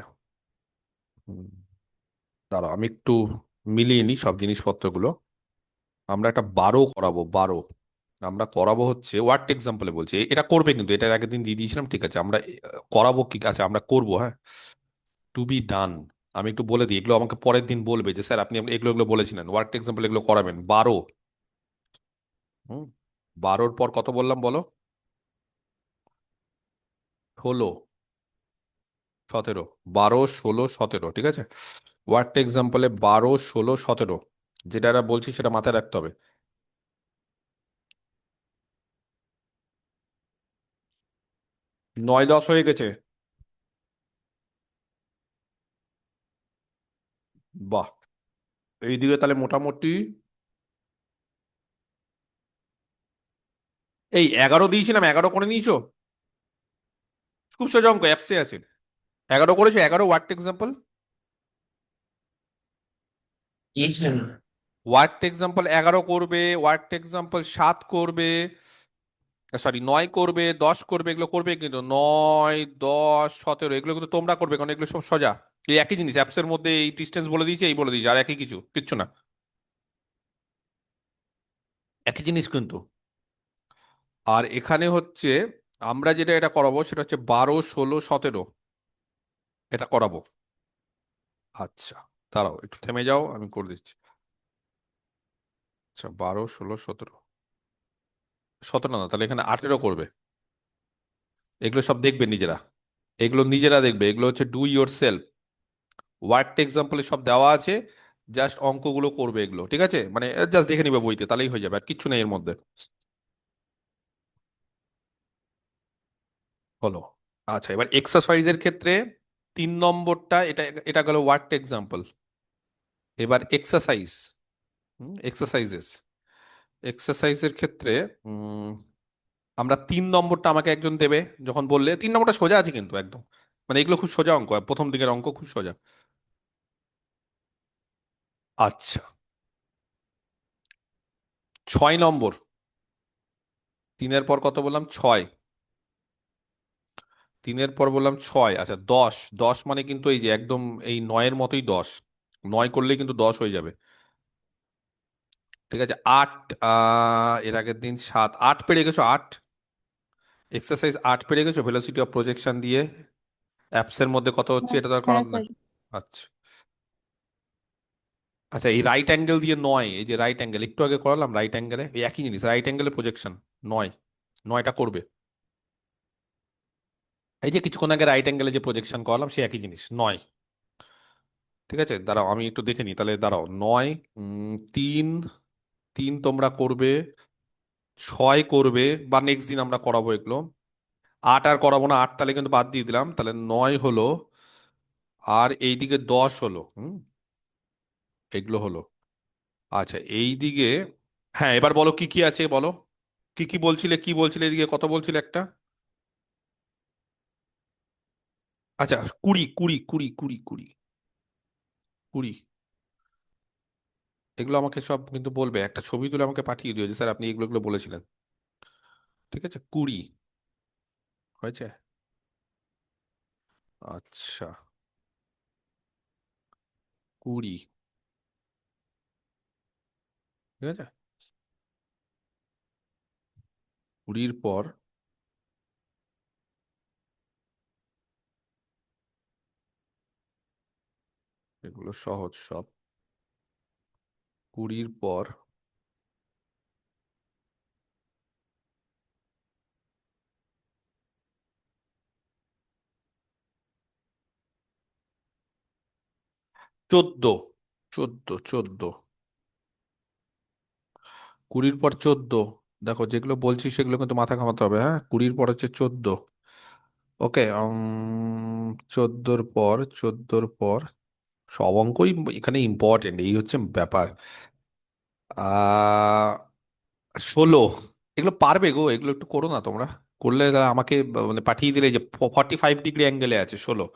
দাঁড়াও আমি একটু মিলিয়ে নিই সব জিনিসপত্রগুলো। আমরা একটা 12 করাবো, 12 আমরা করাবো হচ্ছে ওয়ার্কড এক্সাম্পলে বলছি, এটা করবে কিন্তু এটার আগের দিন দিয়ে দিয়েছিলাম, ঠিক আছে আমরা করাবো কি, আচ্ছা আমরা করবো, হ্যাঁ টু বি ডান। আমি একটু বলে দিই, এগুলো আমাকে পরের দিন বলবে যে স্যার আপনি এগুলো এগুলো বলেছিলেন, ওয়ার্কড এক্সাম্পল এগুলো করাবেন 12। হুম 12-র পর কত বললাম বলো? 16 17, 12 16 17, ঠিক আছে। ওয়ার্কড এক্সাম্পলে 12 16 17, যেটা এরা বলছি সেটা মাথায় রাখতে হবে। 9 10 হয়ে গেছে, বাহ। এইদিকে তাহলে মোটামুটি এই 11 দিয়েছিলাম, 11 করে নিয়েছো? খুব সোজা অঙ্ক, অ্যাপসে আছে। 11 করেছো, 11 ওয়ার্কড এক্সাম্পল। দিয়েছিলেন? ওয়ার্কড এক্সাম্পল 11 করবে, ওয়ার্কড এক্সাম্পল 7 করবে, সরি 9 করবে, 10 করবে, এগুলো করবে কিন্তু 9 10 17 এগুলো কিন্তু তোমরা করবে, কারণ এগুলো সব সোজা। এই একই জিনিস, অ্যাপসের মধ্যে এই ডিস্টেন্স বলে দিয়েছে, এই বলে দিয়েছে, আর একই কিছু, কিচ্ছু না, একই জিনিস কিন্তু। আর এখানে হচ্ছে আমরা যেটা এটা করাবো সেটা হচ্ছে 12 16 17, এটা করাবো। আচ্ছা, দাঁড়াও একটু থেমে যাও, আমি করে দিচ্ছি। আচ্ছা 12 16 17, 17 না, তাহলে এখানে 18 করবে। এগুলো সব দেখবে নিজেরা, এগুলো নিজেরা দেখবে, এগুলো হচ্ছে ডু ইয়োর সেলফ। ওয়ার্কড এক্সাম্পলে সব দেওয়া আছে, জাস্ট অঙ্কগুলো করবে এগুলো, ঠিক আছে, মানে জাস্ট দেখে নিবে বইতে, তাহলেই হয়ে যাবে, আর কিচ্ছু নেই এর মধ্যে। হলো। আচ্ছা, এবার এক্সারসাইজের ক্ষেত্রে 3 নম্বরটা, এটা এটা গেল ওয়ার্কড এক্সাম্পল। এবার এক্সারসাইজ, এক্সারসাইজেস, এক্সারসাইজের ক্ষেত্রে উম, আমরা 3 নম্বরটা আমাকে একজন দেবে, যখন বললে 3 নম্বরটা সোজা আছে কিন্তু একদম, মানে এগুলো খুব সোজা অঙ্ক, প্রথম দিকের অঙ্ক খুব সোজা। আচ্ছা, 6 নম্বর, 3-এর পর কত বললাম? 6, 3-এর পর বললাম 6, আচ্ছা 10, 10 মানে কিন্তু এই যে একদম এই 9-এর মতোই 10, 9 করলেই কিন্তু 10 হয়ে যাবে, ঠিক আছে। 8, এর আগের দিন 7, 8 পেরে গেছো, 8 এক্সারসাইজ 8 পেরে গেছো, ভেলোসিটি অফ প্রজেকশন দিয়ে অ্যাপসের মধ্যে কত হচ্ছে হ্যাঁ এটা তো আর হ্যাঁ করার না। স্যার। আচ্ছা, আচ্ছা এই রাইট অ্যাঙ্গেল দিয়ে 9, এই যে রাইট অ্যাঙ্গেল একটু আগে করালাম, রাইট অ্যাঙ্গেলে এই একই জিনিস, রাইট অ্যাঙ্গেলের প্রজেকশন 9, 9টা করবে। এই যে কিছুক্ষণ আগে রাইট অ্যাঙ্গেলে যে প্রজেকশন করালাম সে একই জিনিস 9, ঠিক আছে। দাঁড়াও আমি একটু দেখে নিই, তাহলে দাঁড়াও 9, 3, 3 তোমরা করবে, 6 করবে, বা নেক্সট দিন আমরা করাবো এগুলো। 8 আর করাবো না, 8 তাহলে কিন্তু বাদ দিয়ে দিলাম, তাহলে 9 হলো, আর এইদিকে 10 হলো, এগুলো হলো। আচ্ছা এইদিকে, হ্যাঁ এবার বলো কি কি আছে বলো, কি কি বলছিলে, কি বলছিলে, এদিকে কত বলছিলে একটা? আচ্ছা 20 20 20 20 20 20, এগুলো আমাকে সব কিন্তু বলবে, একটা ছবি তুলে আমাকে পাঠিয়ে দিও যে স্যার আপনি এগুলো এগুলো বলেছিলেন, ঠিক আছে। 20 হয়েছে। আচ্ছা 20, ঠিক আছে। 20-র পর এগুলো সহজ সব। 20-র পর চোদ্দ, 14 20-র পর 14, দেখো যেগুলো বলছি সেগুলো কিন্তু মাথা ঘামাতে হবে, হ্যাঁ 20-র পর হচ্ছে 14। ওকে, 14-র পর সব অঙ্কই এখানে ইম্পর্টেন্ট, এই হচ্ছে ব্যাপার। 16, এগুলো পারবে গো, এগুলো একটু করো না তোমরা। করলে তাহলে আমাকে মানে পাঠিয়ে দিলে যে 45 ডিগ্রি অ্যাঙ্গেলে আছে 16।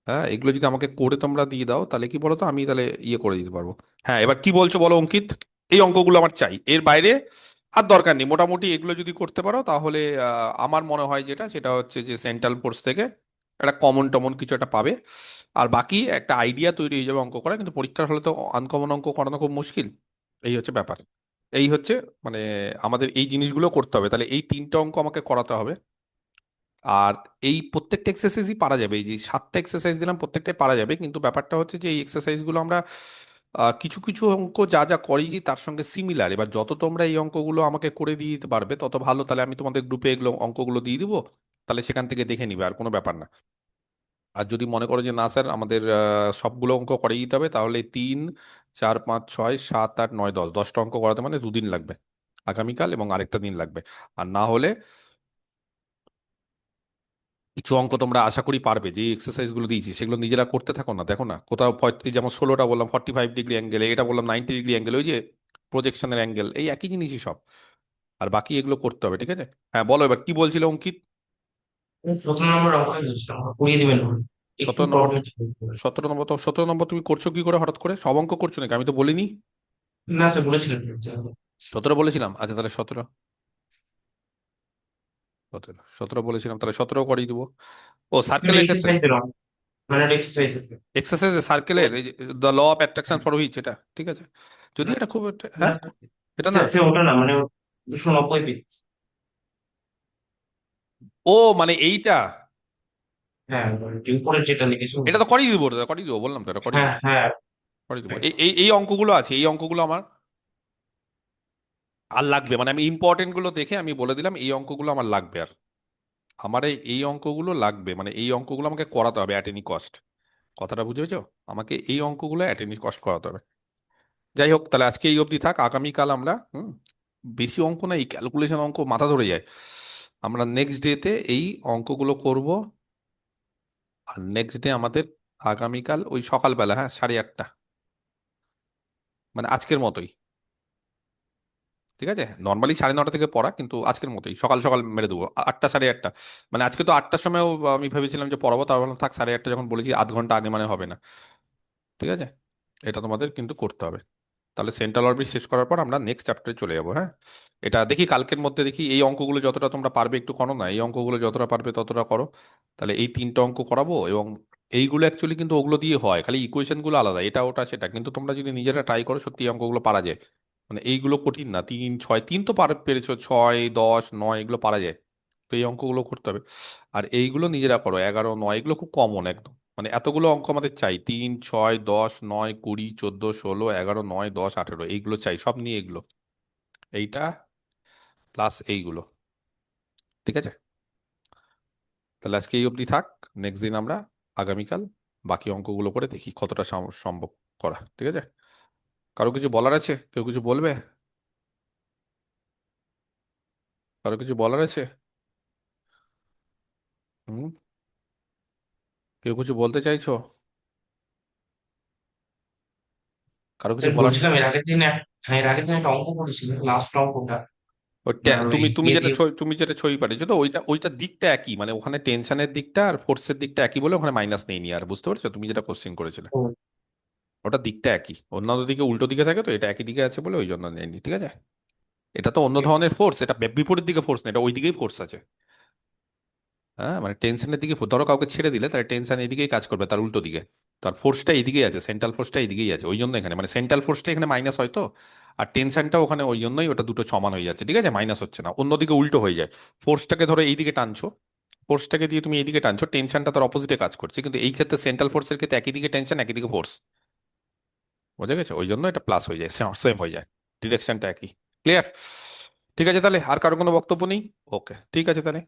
হ্যাঁ, এগুলো যদি আমাকে করে তোমরা দিয়ে দাও তাহলে কি বলো তো, আমি তাহলে ইয়ে করে দিতে পারবো। হ্যাঁ, এবার কি বলছো বলো অঙ্কিত। এই অঙ্কগুলো আমার চাই, এর বাইরে আর দরকার নেই। মোটামুটি এগুলো যদি করতে পারো তাহলে আমার মনে হয় যেটা সেটা হচ্ছে যে সেন্ট্রাল ফোর্স থেকে একটা কমন টমন কিছু একটা পাবে। আর বাকি একটা আইডিয়া তৈরি হয়ে যাবে অঙ্ক করা, কিন্তু পরীক্ষার হলে তো আনকমন অঙ্ক করানো খুব মুশকিল। এই হচ্ছে ব্যাপার। এই হচ্ছে মানে আমাদের এই জিনিসগুলো করতে হবে, তাহলে এই 3টে অঙ্ক আমাকে করাতে হবে। আর এই প্রত্যেকটা এক্সারসাইজই পারা যাবে, এই যে 7টা এক্সারসাইজ দিলাম প্রত্যেকটাই পারা যাবে, কিন্তু ব্যাপারটা হচ্ছে যে এই এক্সারসাইজগুলো আমরা কিছু কিছু অঙ্ক যা যা করেছি তার সঙ্গে সিমিলার। এবার যত তোমরা এই অঙ্কগুলো আমাকে করে দিয়ে দিতে পারবে তত ভালো, তাহলে আমি তোমাদের গ্রুপে এগুলো অঙ্কগুলো দিয়ে দিব, তাহলে সেখান থেকে দেখে নিবে, আর কোনো ব্যাপার না। আর যদি মনে করো যে না স্যার আমাদের সবগুলো অঙ্ক করিয়ে দিতে হবে, তাহলে 3, 4, 5, 6, 7, 8, 9, 10, 10টা অঙ্ক করাতে মানে 2 দিন লাগবে, আগামীকাল এবং আরেকটা দিন লাগবে। আর না হলে কিছু অঙ্ক তোমরা আশা করি পারবে, যে এক্সারসাইজ গুলো দিয়েছি সেগুলো নিজেরা করতে থাকো না, দেখো না কোথাও এই যেমন 16টা বললাম 45 ডিগ্রি অ্যাঙ্গেলে, এটা বললাম 90 ডিগ্রি অ্যাঙ্গেল, ওই যে প্রজেকশনের অ্যাঙ্গেল, এই একই জিনিসই সব। আর বাকি এগুলো করতে হবে, ঠিক আছে। হ্যাঁ বলো, এবার কি বলছিলে অঙ্কিত। 17 নম্বর অঙ্ক দিয়েছিলাম, আমাকে করিয়ে দিবেন বলে। একটু 17 নম্বর। প্রবলেম ছিল। 17 নম্বর, তো 17 নম্বর তুমি করছো কি করে হঠাৎ করে, সব অঙ্ক করছো নাকি, আমি তো বলিনি। না স্যার, বলেছিলেন। 17 বলেছিলাম, আচ্ছা তাহলে 17, 17, 17 বলেছিলাম, তাহলে 17 করিয়ে দিব। ও সার্কেলের ক্ষেত্রে, এক্সারসাইজের অঙ্ক, মানে এক্সারসাইজের। এক্সারসাইজ সার্কেলের এই the law of attraction for which, এটা ঠিক আছে। যদি না এটা খুব না হ্যাঁ, এটা না। স্যার, সে ওটা না, মানে 290 পেজ। ও মানে এইটা, হ্যাঁ, উপরের যেটা লিখেছি এটা ওটা। তো করিয়ে দিব, এটা করিয়ে দিব, বললাম তো এটা করিয়ে হ্যাঁ দিব, হ্যাঁ। করিয়ে দিব। right. এই এই এই অঙ্কগুলো আছে, এই অঙ্কগুলো আমার আর লাগবে, মানে আমি ইম্পর্টেন্ট গুলো দেখে আমি বলে দিলাম এই অঙ্কগুলো আমার লাগবে, আর আমার এই অঙ্কগুলো লাগবে, মানে এই অঙ্কগুলো আমাকে করাতে হবে অ্যাট এনি কস্ট। কথাটা বুঝেছো, আমাকে এই অঙ্কগুলো অ্যাট এনি কস্ট করাতে হবে। যাই হোক, তাহলে আজকে এই অবধি থাক, আগামীকাল আমরা বেশি অঙ্ক না, এই ক্যালকুলেশন অঙ্ক মাথা ধরে যায়। আমরা নেক্সট ডেতে এই অঙ্কগুলো করব। আর নেক্সট ডে আমাদের আগামীকাল ওই সকালবেলা, হ্যাঁ 8:30, মানে আজকের মতোই, ঠিক আছে। নর্মালি 9:30 থেকে পড়া, কিন্তু আজকের মতোই সকাল সকাল মেরে দেবো, 8টা 8:30। মানে আজকে তো 8টার সময়ও আমি ভেবেছিলাম যে পড়াবো, তার বললাম থাক 8:30, যখন বলেছি আধ ঘন্টা আগে মানে হবে না, ঠিক আছে। এটা তোমাদের কিন্তু করতে হবে। তাহলে সেন্ট্রাল অরবিট শেষ করার পর আমরা নেক্সট চ্যাপ্টারে চলে যাবো, হ্যাঁ। এটা দেখি কালকের মধ্যে, দেখি এই অঙ্কগুলো যতটা তোমরা পারবে একটু করো না, এই অঙ্কগুলো যতটা পারবে ততটা করো। তাহলে এই 3টে অঙ্ক করাবো, এবং এইগুলো অ্যাকচুয়ালি কিন্তু ওগুলো দিয়ে হয়, খালি ইকুয়েশন গুলো আলাদা, এটা ওটা সেটা, কিন্তু তোমরা যদি নিজেরা ট্রাই করো সত্যি এই অঙ্কগুলো পারা যায়। মানে এইগুলো কঠিন না, 3, 6, 3 তো পেরেছো, 6, 10, 9 এগুলো পারা যায়। তো এই অঙ্কগুলো করতে হবে। আর এইগুলো নিজেরা করো, 11, 9 এগুলো খুব কমন একদম। মানে এতগুলো অঙ্ক আমাদের চাই, 3, 6, 10, 9, 20, 14, 16, 11, 9, 10, 18, এইগুলো চাই, সব নিয়ে এগুলো, এইটা প্লাস এইগুলো, ঠিক আছে। তাহলে আজকে এই অবধি থাক। নেক্সট দিন আমরা আগামীকাল বাকি অঙ্কগুলো করে দেখি কতটা সম্ভব করা, ঠিক আছে। কারো কিছু বলার আছে, কেউ কিছু বলবে, কারো কিছু বলার আছে? হুম, কেউ কিছু বলতে চাইছো, কারো কিছু স্যার বলার? বলছিলাম, হ্যাঁ এর আগের দিন একটা অঙ্ক করেছিলেন, লাস্ট অঙ্কটা। আপনার ওই তুমি তুমি ইয়ে যেটা দিয়ে। তুমি যেটা ছবি পাঠিয়েছো, তো ওইটা ওইটার দিকটা একই, মানে ওখানে টেনশনের দিকটা আর ফোর্সের দিকটা একই বলে ওখানে মাইনাস নেই, আর বুঝতে পারছো তুমি যেটা কোশ্চেন করেছিলে, ও, ওটা দিকটা একই, অন্যান্য দিকে উল্টো দিকে থাকে, তো এটা একই দিকে আছে বলে ওই জন্য নেয়নি, ঠিক আছে। এটা তো অন্য ধরনের ফোর্স, এটা বিপরীত দিকে ফোর্স না, এটা ওই দিকেই ফোর্স আছে। হ্যাঁ, মানে টেনশনের দিকে ধরো কাউকে ছেড়ে দিলে তাহলে টেনশন এদিকেই কাজ করবে, তার উল্টো দিকে। তার ফোর্সটা এদিকেই আছে, সেন্ট্রাল ফোর্সটা এদিকেই আছে, ওই জন্য এখানে মানে সেন্ট্রাল ফোর্সটা এখানে মাইনাস হয় তো। আর টেনশনটা ওখানে, ওই জন্যই ওটা দুটো সমান হয়ে যাচ্ছে, ঠিক আছে, মাইনাস হচ্ছে না, অন্যদিকে উল্টো হয়ে যায়। ফোর্সটাকে ধরো এইদিকে টানছো, ফোর্সটাকে দিয়ে তুমি এইদিকে টানছো, টেনশনটা তার অপোজিটে কাজ করছে, কিন্তু এই ক্ষেত্রে সেন্ট্রাল ফোর্সের ক্ষেত্রে একই দিকে টেনশন একই দিকে ফোর্স, বোঝা গেছে, ওই জন্য এটা প্লাস হয়ে যায়, সেম হয়ে যায়, ডিরেকশনটা একই। ক্লিয়ার? ঠিক আছে, তাহলে আর কারো কোনো বক্তব্য নেই? ওকে, ঠিক আছে তাহলে।